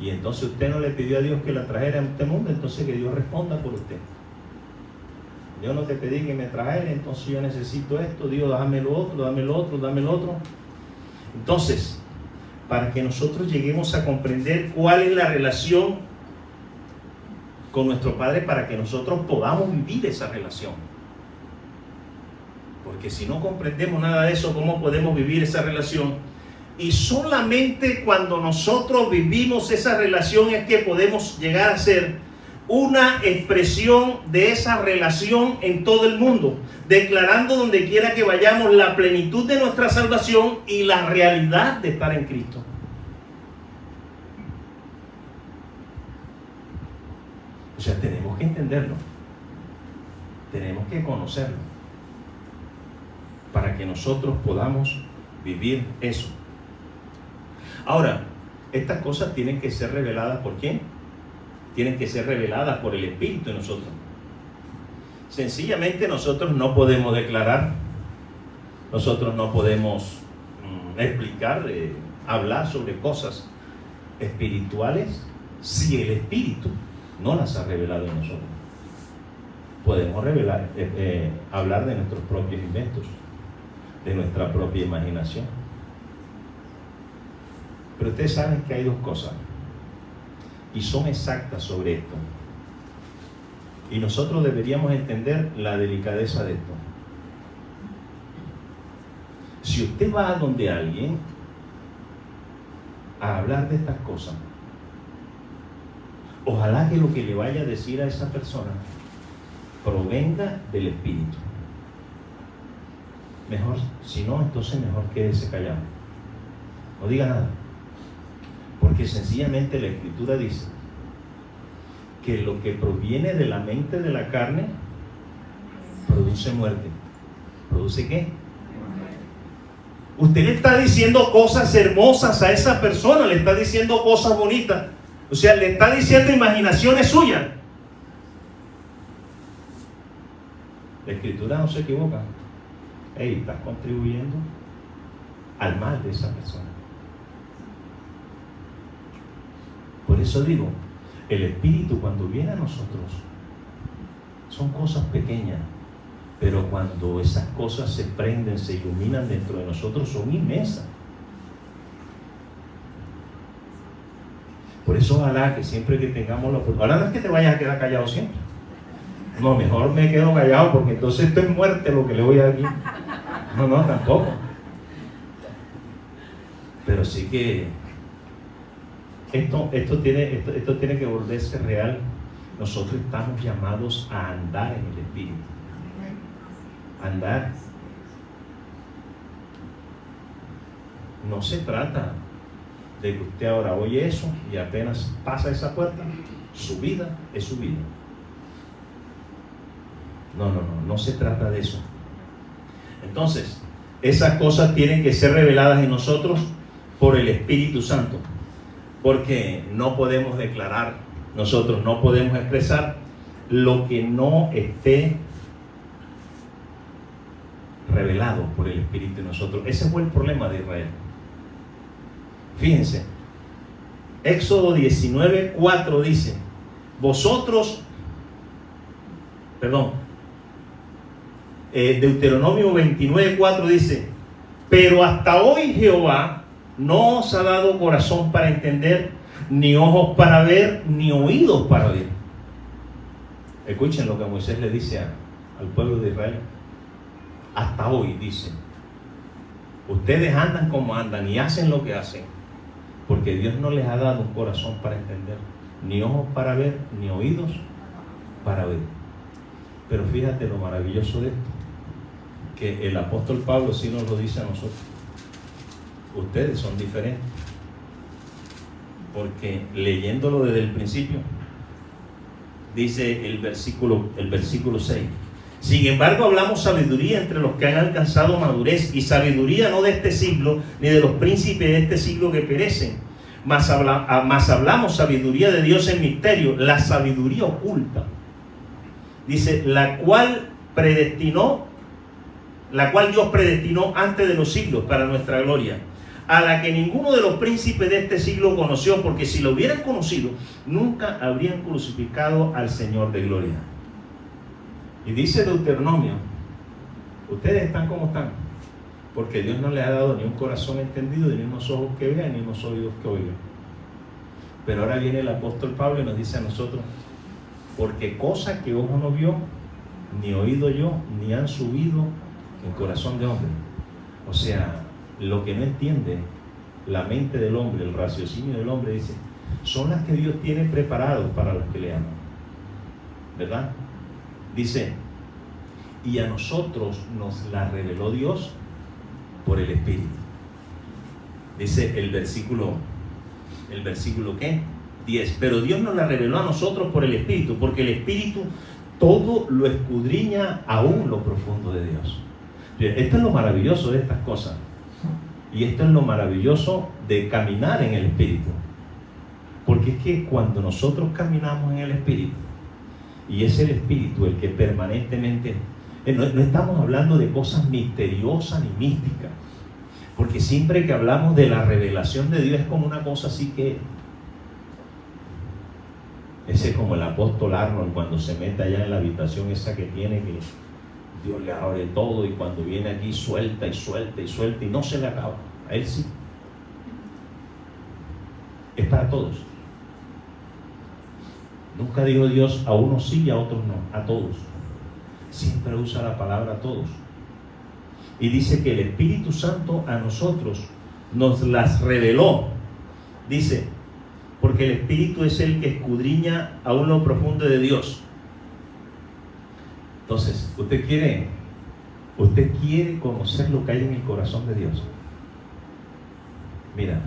Y entonces usted no le pidió a Dios que la trajera a este mundo, entonces que Dios responda por usted. Yo no te pedí que me trajera, entonces yo necesito esto, Dios dame lo otro, dame lo otro, dame lo otro. Entonces, para que nosotros lleguemos a comprender cuál es la relación con nuestro Padre, para que nosotros podamos vivir esa relación. Porque si no comprendemos nada de eso, ¿cómo podemos vivir esa relación? Y solamente cuando nosotros vivimos esa relación es que podemos llegar a ser una expresión de esa relación en todo el mundo, declarando donde quiera que vayamos la plenitud de nuestra salvación y la realidad de estar en Cristo. O sea, tenemos que entenderlo, tenemos que conocerlo, para que nosotros podamos vivir eso. Ahora, estas cosas tienen que ser reveladas ¿por quién? Tienen que ser reveladas por el Espíritu en nosotros. Sencillamente nosotros no podemos declarar, nosotros no podemos explicar, hablar sobre cosas espirituales si el Espíritu no las ha revelado en nosotros. Podemos revelar, hablar de nuestros propios inventos, de nuestra propia imaginación. Pero ustedes saben que hay dos cosas y son exactas sobre esto, y nosotros deberíamos entender la delicadeza de esto. Si usted va a donde alguien a hablar de estas cosas, ojalá que lo que le vaya a decir a esa persona provenga del Espíritu. Mejor, si no, entonces mejor quédese callado, no diga nada, porque sencillamente la Escritura dice que lo que proviene de la mente de la carne produce muerte. ¿Produce qué? Usted le está diciendo cosas hermosas a esa persona, le está diciendo cosas bonitas, o sea, le está diciendo imaginaciones suyas. La Escritura no se equivoca. Hey, estás contribuyendo al mal de esa persona. Por eso digo, el Espíritu cuando viene a nosotros son cosas pequeñas, pero cuando esas cosas se prenden, se iluminan dentro de nosotros, son inmensas. Por eso ojalá que siempre que tengamos la oportunidad, ahora no es que te vayas a quedar callado siempre, no, mejor me quedo callado porque entonces esto es muerte lo que le voy a decir. No, tampoco. Pero sí que esto tiene que volverse real. Nosotros estamos llamados a andar en el Espíritu. Andar. No se trata de que usted ahora oye eso y apenas pasa esa puerta, su vida es su vida. No se trata de eso. Entonces, esas cosas tienen que ser reveladas en nosotros por el Espíritu Santo, porque no podemos declarar, nosotros no podemos expresar lo que no esté revelado por el Espíritu de nosotros. Ese fue el problema de Israel. Fíjense, Éxodo 19:4 dice, Deuteronomio 29:4 dice, pero hasta hoy Jehová no os ha dado corazón para entender, ni ojos para ver, ni oídos para oír. Escuchen lo que Moisés le dice al pueblo de Israel. Hasta hoy, dice, ustedes andan como andan y hacen lo que hacen, porque Dios no les ha dado un corazón para entender, ni ojos para ver, ni oídos para oír. Pero fíjate lo maravilloso de esto, que el apóstol Pablo sí nos lo dice a nosotros. Ustedes son diferentes, porque leyéndolo desde el principio, dice el versículo 6, sin embargo hablamos sabiduría entre los que han alcanzado madurez, y sabiduría no de este siglo, ni de los príncipes de este siglo que perecen, mas hablamos sabiduría de Dios en misterio, la sabiduría oculta. Dice, la cual Dios predestinó antes de los siglos para nuestra gloria, a la que ninguno de los príncipes de este siglo conoció, porque si lo hubieran conocido, nunca habrían crucificado al Señor de gloria. Y dice Deuteronomio, ustedes están como están, porque Dios no les ha dado ni un corazón entendido, ni unos ojos que vean, ni unos oídos que oigan. Pero ahora viene el apóstol Pablo y nos dice a nosotros, porque cosa que ojo no vio, ni oído yo, ni han subido en corazón de hombre. O sea, lo que no entiende la mente del hombre, el raciocinio del hombre, dice, son las que Dios tiene preparadas para los que le aman. ¿Verdad? Dice, y a nosotros nos la reveló Dios por el Espíritu. Dice el versículo ¿qué? 10. Pero Dios nos la reveló a nosotros por el Espíritu, porque el Espíritu todo lo escudriña aún lo profundo de Dios. Esto es lo maravilloso de estas cosas. Y esto es lo maravilloso de caminar en el Espíritu. Porque es que cuando nosotros caminamos en el Espíritu, y es el Espíritu el que permanentemente, no estamos hablando de cosas misteriosas ni místicas, porque siempre que hablamos de la revelación de Dios es como una cosa así que ese es como el apóstol Arnold cuando se mete allá en la habitación esa que tiene, que Dios le abre todo y cuando viene aquí suelta y suelta y suelta y no se le acaba. A él sí. Es para todos. Nunca dijo Dios a unos sí y a otros no, a todos. Siempre usa la palabra a todos. Y dice que el Espíritu Santo a nosotros nos las reveló. Dice, porque el Espíritu es el que escudriña aún lo profundo de Dios. Entonces, usted quiere conocer lo que hay en el corazón de Dios. Mira,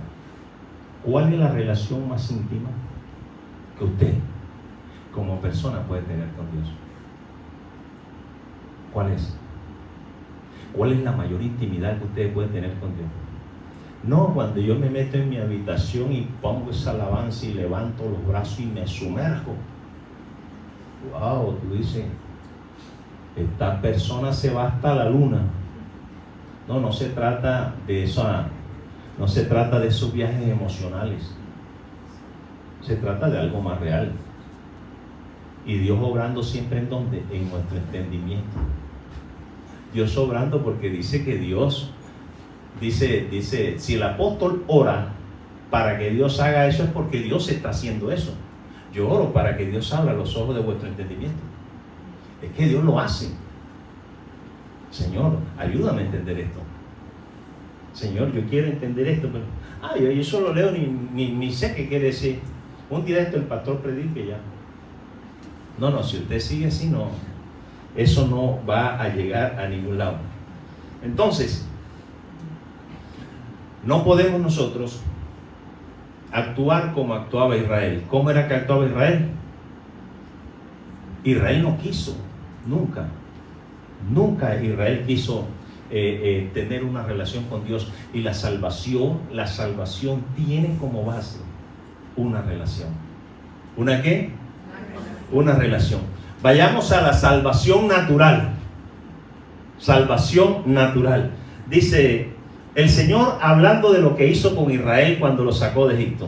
¿cuál es la relación más íntima que usted como persona puede tener con Dios? ¿Cuál es? ¿Cuál es la mayor intimidad que usted puede tener con Dios? No cuando yo me meto en mi habitación y pongo esa alabanza y levanto los brazos y me sumerjo. Wow, tú dices, esta persona se va hasta la luna. No se trata de eso, no se trata de esos viajes emocionales. Se trata de algo más real. Y Dios obrando siempre en donde, en nuestro entendimiento. Dios obrando porque dice que Dios, dice, si el apóstol ora para que Dios haga eso es porque Dios está haciendo eso. Yo oro para que Dios abra los ojos de vuestro entendimiento. Es que Dios lo hace. Señor, ayúdame a entender esto. Señor, yo quiero entender esto, pero yo solo leo ni sé qué quiere decir. Un día esto el pastor predique ya. No, si usted sigue así, no. Eso no va a llegar a ningún lado. Entonces, no podemos nosotros actuar como actuaba Israel. ¿Cómo era que actuaba Israel? Israel no quiso, nunca Israel quiso tener una relación con Dios. Y la salvación tiene como base una relación. ¿Una qué? Una relación. Vayamos a la salvación natural. Salvación natural. Dice el Señor, hablando de lo que hizo con Israel cuando lo sacó de Egipto.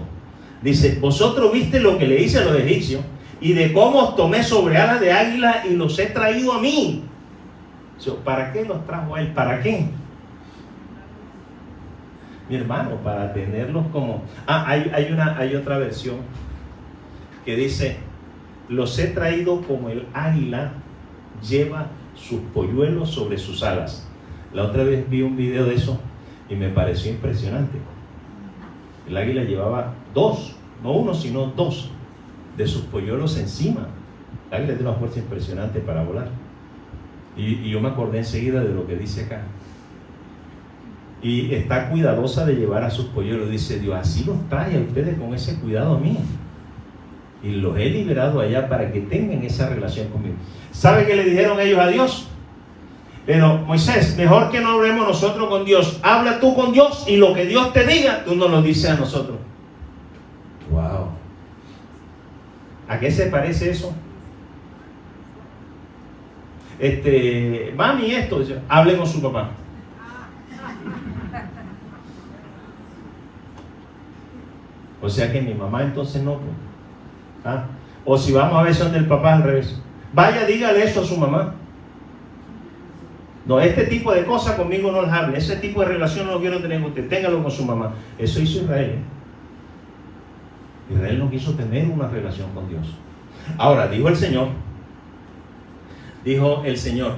Dice: vosotros viste lo que le hice a los egipcios, y de cómo os tomé sobre alas de águila y los he traído a mí. ¿Para qué los trajo a él? ¿Para qué? Mi hermano, para tenerlos como... hay otra versión que dice: los he traído como el águila lleva sus polluelos sobre sus alas. La otra vez vi un video de eso y me pareció impresionante. El águila llevaba dos, no uno, sino dos de sus polluelos encima. El águila tiene una fuerza impresionante para volar. Y yo me acordé enseguida de lo que dice acá. Y está cuidadosa de llevar a sus polluelos. Dice Dios: así los trae a ustedes con ese cuidado a mí. Y los he liberado allá para que tengan esa relación conmigo. ¿Sabe qué le dijeron ellos a Dios? Pero Moisés, mejor que no hablemos nosotros con Dios. Habla tú con Dios y lo que Dios te diga, tú nos lo dices a nosotros. Wow. ¿A qué se parece eso? Mami, esto, dice, hable con su papá. O sea que mi mamá entonces no. ¿Ah? O si vamos a ver son del papá al revés. Vaya, dígale eso a su mamá. No, este tipo de cosas conmigo no las hable. Ese tipo de relación no lo quiero tener con usted. Téngalo con su mamá. Eso hizo Israel. Israel no quiso tener una relación con Dios. Ahora, dijo el Señor,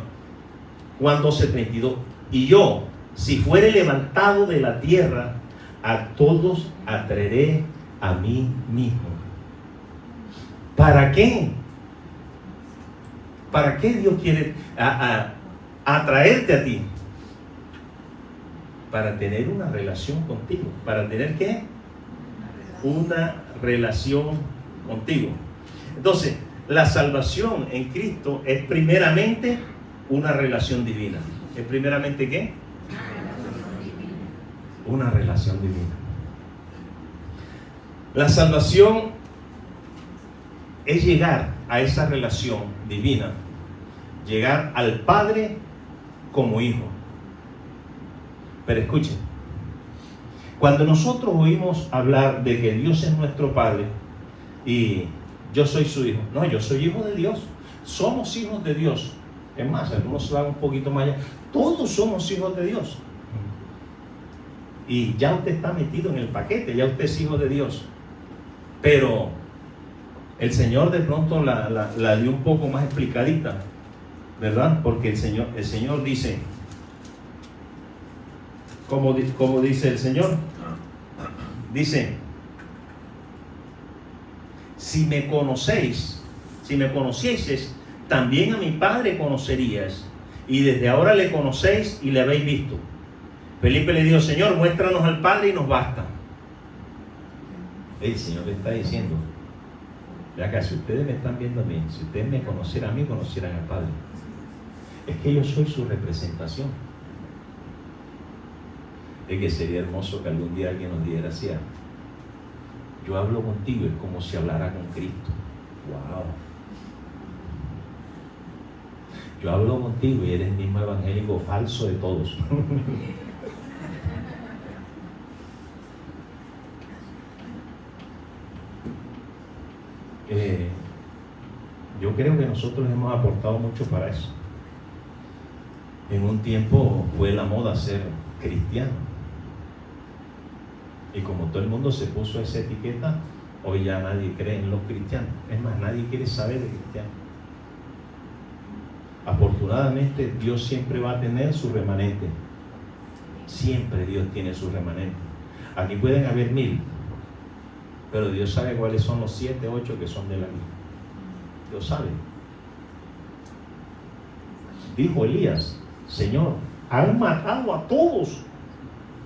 Juan 12:32, y yo, si fuere levantado de la tierra, a todos atraeré a mí mismo. ¿Para qué? ¿Para qué Dios quiere atraerte a ti? Para tener una relación contigo. ¿Para tener qué? Una relación contigo. Entonces, la salvación en Cristo es primeramente una relación divina. ¿Es primeramente qué? Una relación divina. La salvación es llegar a esa relación divina, llegar al Padre como hijo. Pero escuchen, cuando nosotros oímos hablar de que Dios es nuestro Padre y yo soy su hijo, no, yo soy hijo de Dios, somos hijos de Dios. Es más, algunos van un poquito más allá, todos somos hijos de Dios. Y ya usted está metido en el paquete, ya usted es hijo de Dios. Pero el Señor de pronto la dio un poco más explicadita, ¿verdad? Porque el Señor dice, como dice el Señor, dice: si me conocieses, también a mi Padre conocerías, y desde ahora le conocéis y le habéis visto. Felipe le dijo: Señor, muéstranos al Padre y nos basta. El Señor le está diciendo: ya que si ustedes me están viendo a mí, si ustedes me conocieran a mí, conocieran al Padre. Es que yo soy su representación. Es que sería hermoso que algún día alguien nos dijera así: yo hablo contigo, es como si hablara con Cristo. Wow. Yo hablo contigo y eres el mismo evangélico falso de todos. Yo creo que nosotros hemos aportado mucho para eso. En un tiempo fue la moda ser cristiano, y como todo el mundo se puso esa etiqueta, hoy ya nadie cree en los cristianos. Es más, nadie quiere saber de cristianos. Afortunadamente, Dios siempre va a tener su remanente. Siempre Dios tiene su remanente. Aquí pueden haber 1000, pero Dios sabe cuáles son los 7, 8 que son de la vida. Dios sabe. Dijo Elías: Señor, han matado a todos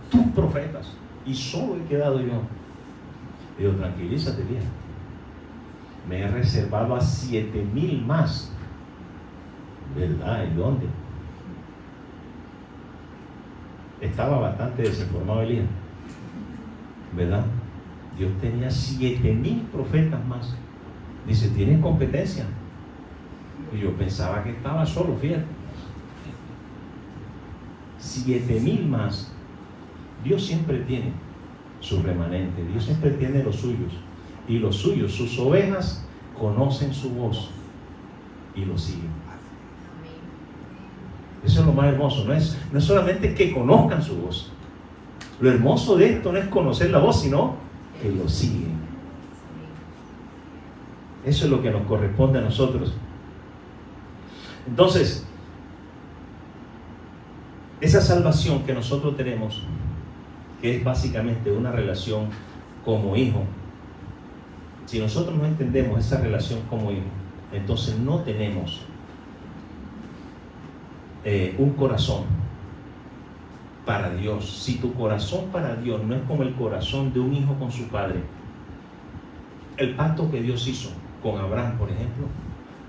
tus profetas y solo he quedado yo. Digo, tranquilízate, vieja. Me he reservado a 7,000 más. ¿Verdad? ¿Y dónde? Estaba bastante desinformado Elías, ¿verdad? Dios tenía 7,000 profetas más. Dice, ¿tienen competencia? Y yo pensaba que estaba solo, fíjate. 7,000 más. Dios siempre tiene su remanente, Dios siempre tiene los suyos. Y los suyos, sus ovejas, conocen su voz y lo siguen. Eso es lo más hermoso, no es solamente que conozcan su voz. Lo hermoso de esto no es conocer la voz, sino que lo siguen. Eso es lo que nos corresponde a nosotros. Entonces, esa salvación que nosotros tenemos, que es básicamente una relación como hijo, si nosotros no entendemos esa relación como hijo, entonces no tenemos un corazón para Dios. Si tu corazón para Dios no es como el corazón de un hijo con su padre, el pacto que Dios hizo con Abraham, por ejemplo,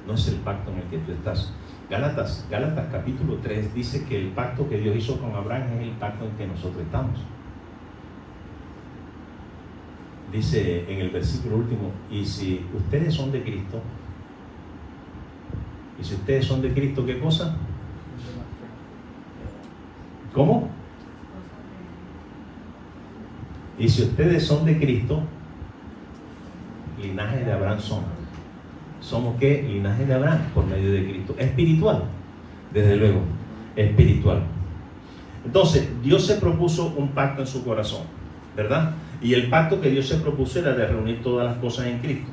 no es el pacto en el que tú estás. Gálatas capítulo 3 dice que el pacto que Dios hizo con Abraham es el pacto en que nosotros estamos. Dice en el versículo último, y si ustedes son de Cristo, ¿qué cosa? ¿Cómo? Y si ustedes son de Cristo, linaje de Abraham son. ¿Somos qué? Linaje de Abraham por medio de Cristo. Espiritual, desde luego, espiritual. Entonces, Dios se propuso un pacto en su corazón, ¿verdad? Y el pacto que Dios se propuso era de reunir todas las cosas en Cristo.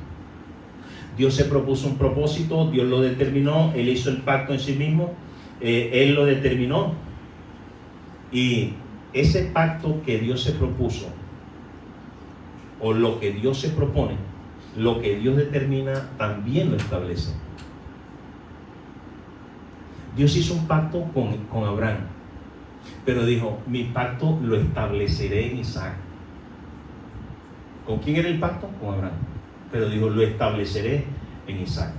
Dios se propuso un propósito, Dios lo determinó, Él hizo el pacto en sí mismo, Él lo determinó. Y ese pacto que Dios se propuso, o lo que Dios se propone, lo que Dios determina, también lo establece. Dios hizo un pacto con Abraham, pero dijo, mi pacto lo estableceré en Isaac. ¿Con quién era el pacto? Con Abraham. Pero dijo, lo estableceré en Isaac.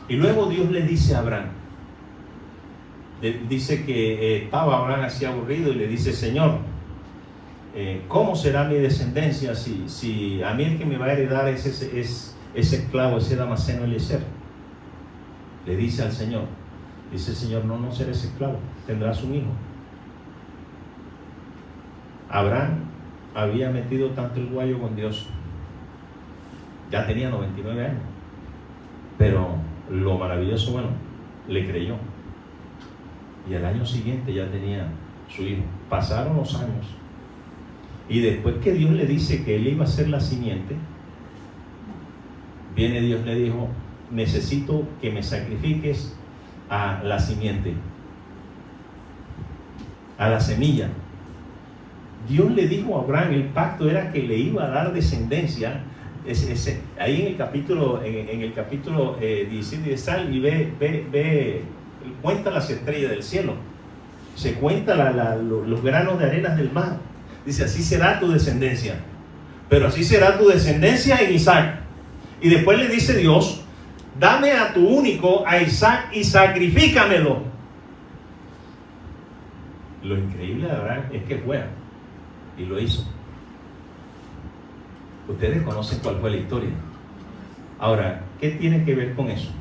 Y luego Dios le dice a Abraham, dice que estaba Abraham así aburrido y le dice, Señor, ¿cómo será mi descendencia si a mí el que me va a heredar es ese esclavo, ese damaseno Eliezer? Le dice al Señor, dice el Señor, no serás esclavo, tendrás un hijo. Abraham había metido tanto el guayo con Dios, ya tenía 99 años, pero lo maravilloso, bueno, le creyó. Y al año siguiente ya tenía su hijo. Pasaron los años. Y después que Dios le dice que él iba a ser la simiente, viene Dios le dijo, necesito que me sacrifiques a la simiente, a la semilla. Dios le dijo a Abraham, el pacto era que le iba a dar descendencia. Ahí en el capítulo 17 de Sal y ve, cuenta las estrellas del cielo, se cuenta los granos de arenas del mar. Dice, así será tu descendencia, pero así será tu descendencia en Isaac. Y después le dice Dios, dame a tu único, a Isaac, y sacrifícamelo. Lo increíble de Abraham es que fue y lo hizo. Ustedes conocen cuál fue la historia. Ahora, ¿qué tiene que ver con eso?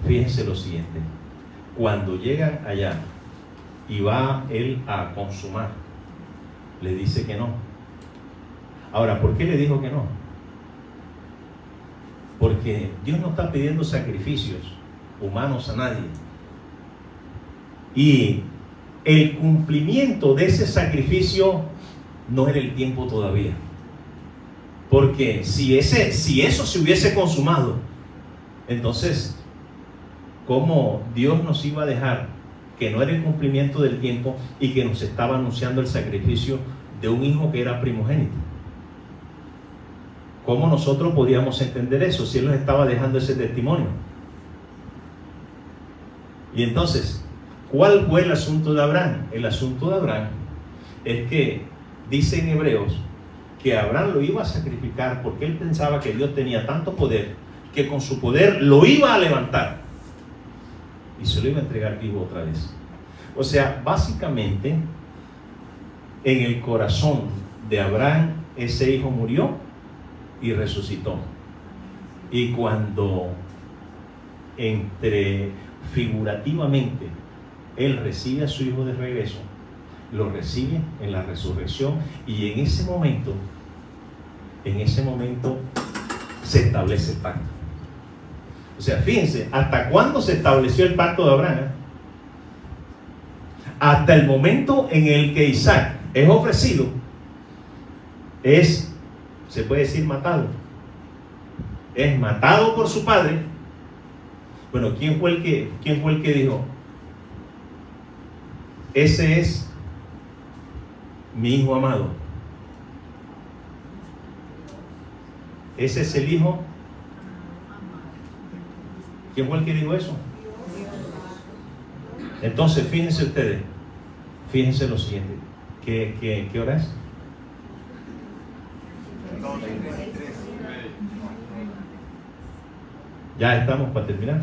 Fíjense lo siguiente. Cuando llegan allá y va él a consumar, le dice que no. Ahora, ¿por qué le dijo que no? Porque Dios no está pidiendo sacrificios humanos a nadie. Y el cumplimiento de ese sacrificio no era el tiempo todavía. Porque si eso se hubiese consumado, entonces, ¿cómo Dios nos iba a dejar que no era el cumplimiento del tiempo y que nos estaba anunciando el sacrificio de un hijo que era primogénito? ¿Cómo nosotros podíamos entender eso si Él nos estaba dejando ese testimonio? Y entonces, ¿cuál fue el asunto de Abraham? El asunto de Abraham es que dice en Hebreos que Abraham lo iba a sacrificar porque él pensaba que Dios tenía tanto poder que con su poder lo iba a levantar y se lo iba a entregar vivo otra vez. O sea, básicamente en el corazón de Abraham ese hijo murió y resucitó. Y cuando figurativamente él recibe a su hijo de regreso, lo recibe en la resurrección, y en ese momento se establece el pacto. O sea, fíjense, ¿hasta cuándo se estableció el pacto de Abraham? Hasta el momento en el que Isaac es ofrecido, se puede decir matado. Es matado por su padre. Bueno, ¿quién fue el que dijo? Ese es mi hijo amado. Ese es el hijo. ¿Quién fue el que dijo eso? Entonces, fíjense ustedes, fíjense lo siguiente. ¿Qué hora es? Ya estamos para terminar.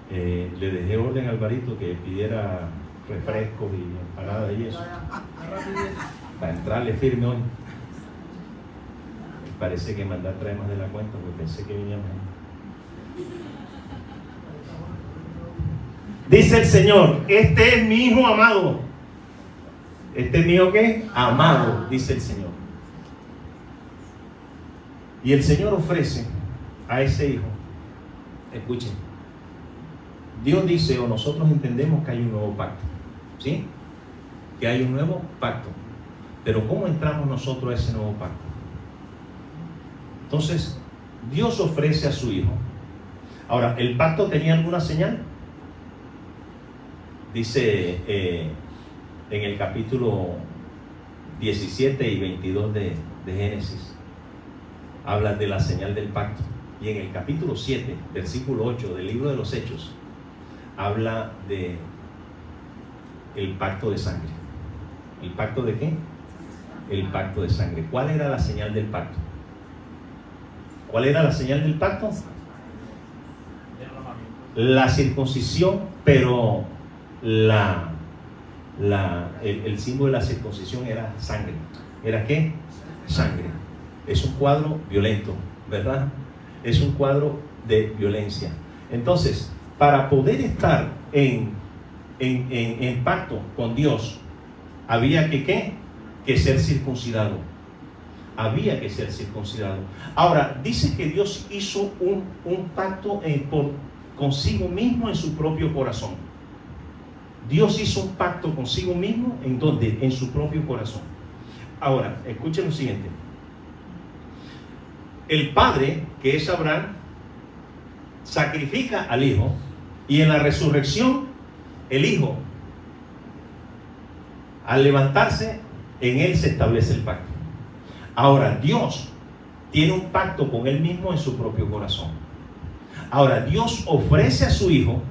Le dejé orden a Alvarito que pidiera refrescos y empanadas y eso para entrarle firme hoy. Parece que mandar trae más de la cuenta porque pensé que veníamos. Dice el Señor: este es mi hijo amado. ¿Este es mi hijo qué? Amado, dice el Señor. Y el Señor ofrece a ese hijo. Escuchen, Dios dice, o nosotros entendemos, que hay un nuevo pacto, ¿sí? Que hay un nuevo pacto. Pero ¿cómo entramos nosotros a ese nuevo pacto? Entonces, Dios ofrece a su hijo. Ahora, ¿el pacto tenía alguna señal? Dice en el capítulo 17 y 22 de Génesis, habla de la señal del pacto. Y en el capítulo 7, versículo 8 del libro de los Hechos, habla de el pacto de sangre. ¿El pacto de qué? El pacto de sangre. ¿Cuál era la señal del pacto? ¿Cuál era la señal del pacto? La circuncisión, pero el símbolo de la circuncisión era sangre. ¿Era qué? Sangre. Es un cuadro violento, ¿verdad? Es un cuadro de violencia. Entonces, para poder estar en pacto con Dios, había que ser circuncidado. Había que ser circuncidado. Ahora, dice que Dios hizo un pacto consigo mismo en su propio corazón. Dios hizo un pacto consigo mismo, ¿en dónde? En su propio corazón. Ahora, escuchen lo siguiente. El padre, que es Abraham, sacrifica al hijo, y en la resurrección, el hijo, al levantarse, en él se establece el pacto. Ahora, Dios tiene un pacto con él mismo en su propio corazón. Ahora, Dios ofrece a su hijo.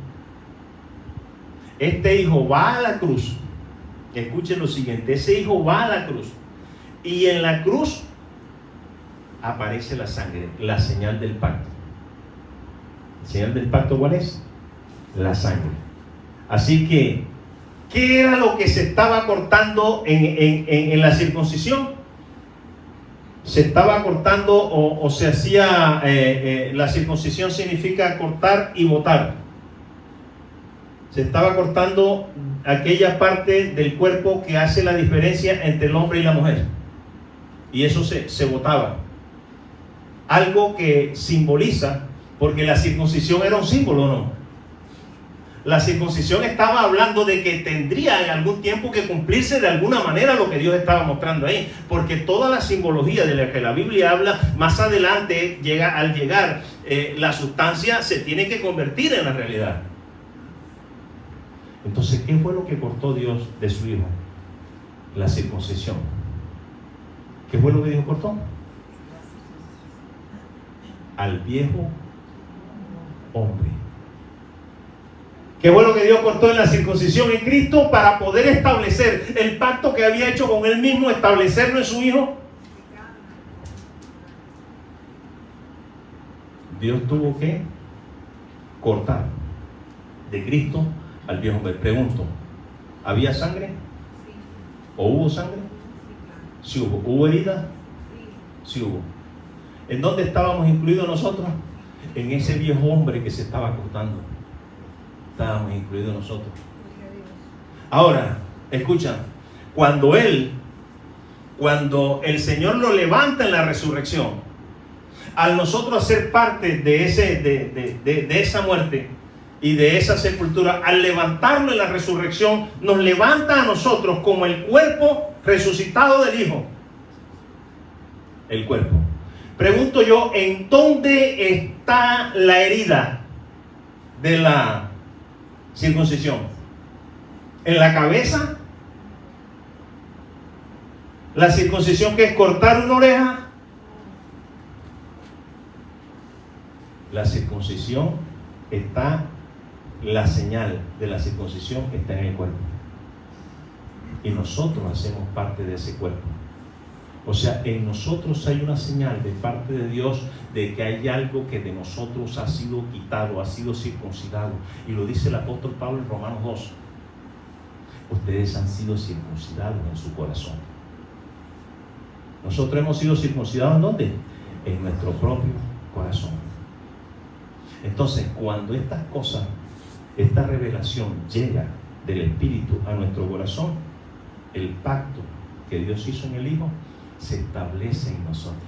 Este hijo va a la cruz. Escuchen lo siguiente: ese hijo va a la cruz, y en la cruz aparece la sangre, la señal del pacto. ¿La señal del pacto cuál es? La sangre. Así que, ¿qué era lo que se estaba cortando en la circuncisión? Se estaba cortando o se hacía, la circuncisión significa cortar y botar. Se estaba cortando aquella parte del cuerpo que hace la diferencia entre el hombre y la mujer. Y eso se botaba. Algo que simboliza, porque la circuncisión era un símbolo, ¿no? La circuncisión estaba hablando de que tendría en algún tiempo que cumplirse de alguna manera lo que Dios estaba mostrando ahí, porque toda la simbología de la que la Biblia habla, más adelante al llegar la sustancia se tiene que convertir en la realidad. Entonces, ¿qué fue lo que cortó Dios de su hijo? La circuncisión. ¿Qué fue lo que Dios cortó? Al viejo hombre ¿Qué fue lo que Dios cortó en la circuncisión en Cristo para poder establecer el pacto que había hecho con Él mismo, establecerlo en su Hijo? Dios tuvo que cortar de Cristo al viejo hombre. Pregunto, ¿había sangre? ¿O hubo sangre? Sí hubo. ¿Hubo herida? Sí hubo. ¿En dónde estábamos incluidos nosotros? En ese viejo hombre que se estaba cortando. Estábamos incluidos nosotros. Ahora, escucha, cuando el Señor lo levanta en la resurrección, al nosotros hacer parte de esa muerte y de esa sepultura, al levantarlo en la resurrección, nos levanta a nosotros como el cuerpo resucitado del Hijo. El cuerpo. Pregunto yo, ¿en dónde está la herida de la circuncisión? ¿En la cabeza? ¿La circuncisión que es cortar una oreja? La circuncisión está, la señal de la circuncisión está en el cuerpo. Y nosotros hacemos parte de ese cuerpo. O sea, en nosotros hay una señal de parte de Dios de que hay algo que de nosotros ha sido quitado, ha sido circuncidado. Y lo dice el apóstol Pablo en Romanos 2. Ustedes han sido circuncidados en su corazón. Nosotros hemos sido circuncidados ¿en dónde? En nuestro propio corazón. Entonces, cuando estas cosas, esta revelación llega del Espíritu a nuestro corazón, el pacto que Dios hizo en el Hijo se establece en nosotros.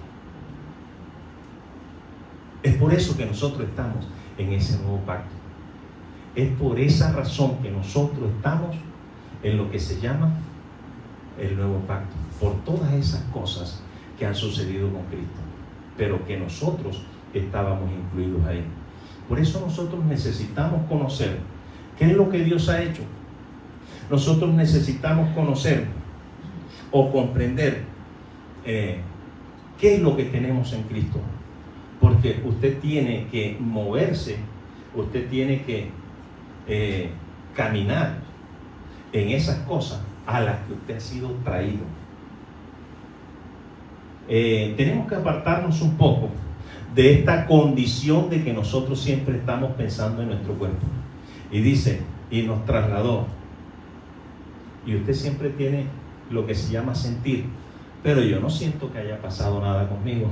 Es por eso que nosotros estamos en ese nuevo pacto. Es por esa razón que nosotros estamos en lo que se llama el nuevo pacto. Por todas esas cosas que han sucedido con Cristo, pero que nosotros estábamos incluidos ahí. Por eso nosotros necesitamos conocer qué es lo que Dios ha hecho. Nosotros necesitamos conocer o comprender qué es lo que tenemos en Cristo. Porque usted tiene que moverse, usted tiene que caminar en esas cosas a las que usted ha sido traído. Tenemos que apartarnos un poco de esta condición de que nosotros siempre estamos pensando en nuestro cuerpo. Y dice, y nos trasladó. Y usted siempre tiene lo que se llama sentir, pero yo no siento que haya pasado nada conmigo.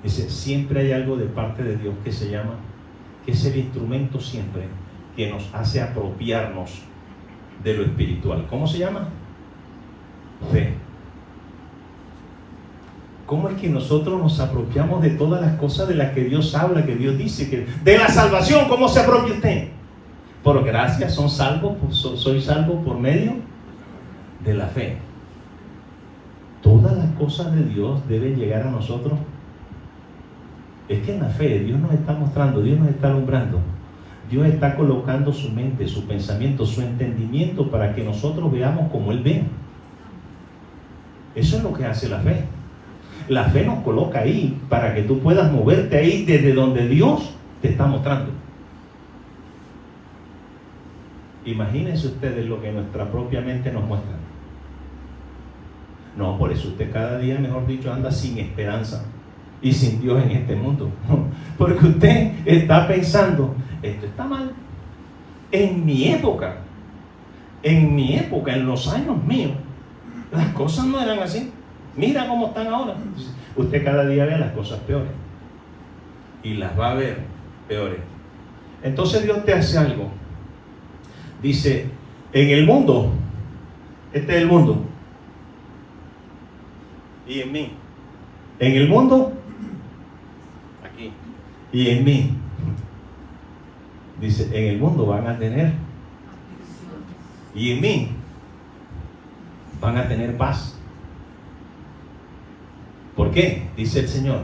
Dice, siempre hay algo de parte de Dios que se llama, que es el instrumento siempre que nos hace apropiarnos de lo espiritual. ¿Cómo se llama? Fe. ¿Cómo es que nosotros nos apropiamos de todas las cosas de las que Dios habla, que Dios dice? Que de la salvación, ¿cómo se apropia usted? Por gracia son salvos, soy salvo por medio de la fe. Todas las cosas de Dios deben llegar a nosotros. Es que en la fe Dios nos está mostrando, Dios nos está alumbrando. Dios está colocando su mente, su pensamiento, su entendimiento para que nosotros veamos como Él ve. Eso es lo que hace la fe. La fe nos coloca ahí para que tú puedas moverte ahí desde donde Dios te está mostrando. Imagínense ustedes lo que nuestra propia mente nos muestra. No, por eso usted cada día, mejor dicho, anda sin esperanza y sin Dios en este mundo. Porque usted está pensando, esto está mal. En mi época, en los años míos, las cosas no eran así. Mira cómo están ahora. Usted cada día ve las cosas peores y las va a ver peores. Entonces Dios te hace algo. Dice, en el mundo, este es el mundo, y en mí. En el mundo, aquí, y en mí. Dice, en el mundo van a tener, y en mí van a tener paz. ¿Por qué? Dice el Señor,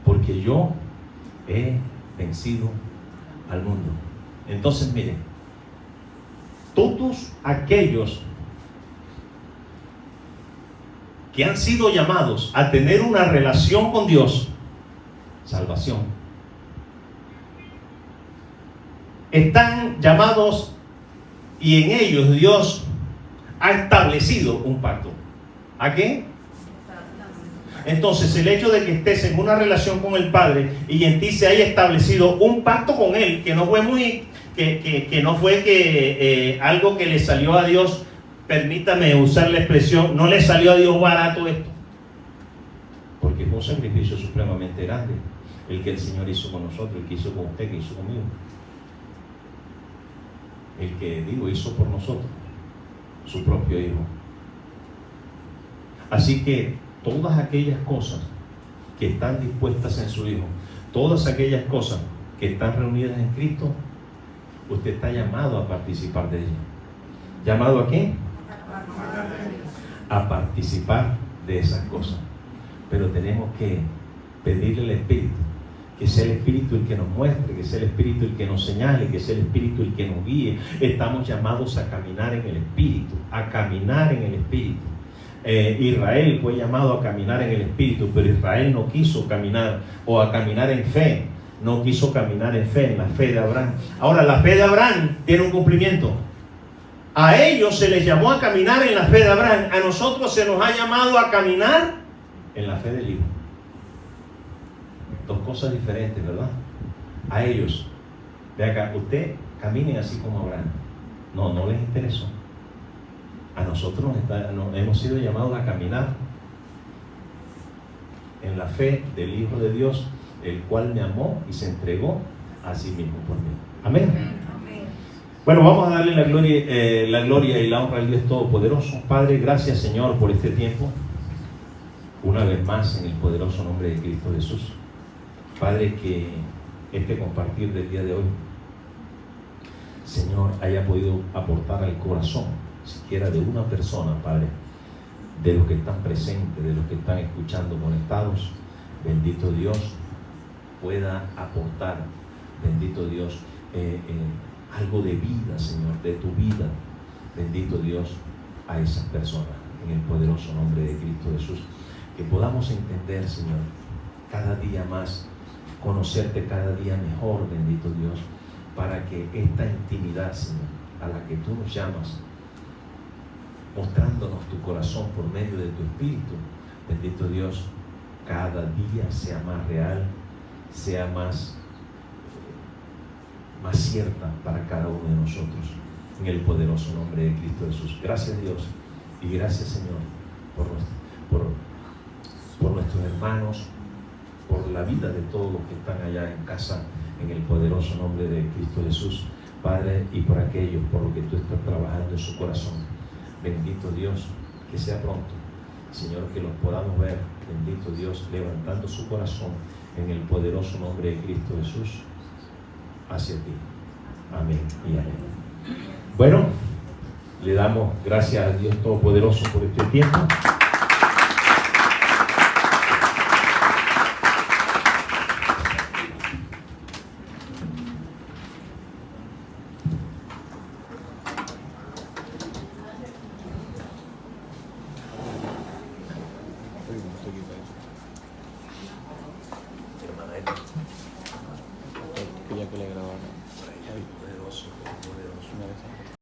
porque yo he vencido al mundo. Entonces, miren, todos aquellos que han sido llamados a tener una relación con Dios, salvación. están llamados y en ellos Dios ha establecido un pacto. ¿A qué? Entonces el hecho de que estés en una relación con el Padre y en ti se haya establecido un pacto con Él, que no fue algo que le salió a Dios, permítame usar la expresión, no le salió a Dios barato esto, porque fue un sacrificio supremamente grande el que el Señor hizo con nosotros, el que hizo con usted, que hizo conmigo, el que hizo por nosotros su propio Hijo. Así que todas aquellas cosas que están dispuestas en su Hijo, todas aquellas cosas que están reunidas en Cristo, usted está llamado a participar de ellas. ¿Llamado a qué? A participar de esas cosas. Pero tenemos que pedirle al Espíritu, que sea el Espíritu el que nos muestre, que sea el Espíritu el que nos señale, que sea el Espíritu el que nos guíe. Estamos llamados a caminar en el Espíritu, a caminar en el Espíritu. Israel fue llamado a caminar en el Espíritu, pero Israel no quiso caminar, o a caminar en fe, no quiso caminar en fe, en la fe de Abraham. Ahora, la fe de Abraham tiene un cumplimiento. A ellos se les llamó a caminar en la fe de Abraham, a nosotros se nos ha llamado a caminar en la fe del Hijo. Dos cosas diferentes, ¿verdad? A ellos, ve acá, usted camine así como Abraham. No les interesó. A nosotros nos hemos sido llamados a caminar en la fe del Hijo de Dios, el cual me amó y se entregó a sí mismo por mí. Amén. Bueno, vamos a darle la gloria y la honra al Dios Todopoderoso. Padre, gracias, Señor, por este tiempo. Una vez más, en el poderoso nombre de Cristo Jesús. Padre, que este compartir del día de hoy, Señor, haya podido aportar al corazón, siquiera de una persona, Padre, de los que están presentes, de los que están escuchando, conectados. Bendito Dios, pueda aportar, bendito Dios, algo de vida, Señor, de tu vida, bendito Dios, a esas personas, en el poderoso nombre de Cristo Jesús. Que podamos entender, Señor, cada día más, conocerte cada día mejor, bendito Dios, para que esta intimidad, Señor, a la que tú nos llamas, mostrándonos tu corazón por medio de tu Espíritu, bendito Dios, cada día sea más real, sea más cierta para cada uno de nosotros, en el poderoso nombre de Cristo Jesús. Gracias, Dios, y gracias, Señor, por nuestros hermanos, por la vida de todos los que están allá en casa, en el poderoso nombre de Cristo Jesús, Padre, y por aquellos por los que tú estás trabajando en su corazón. Bendito Dios, que sea pronto, Señor, que los podamos ver, bendito Dios, levantando su corazón en el poderoso nombre de Cristo Jesús hacia ti. Amén y amén. Bueno, le damos gracias a Dios Todopoderoso por este tiempo.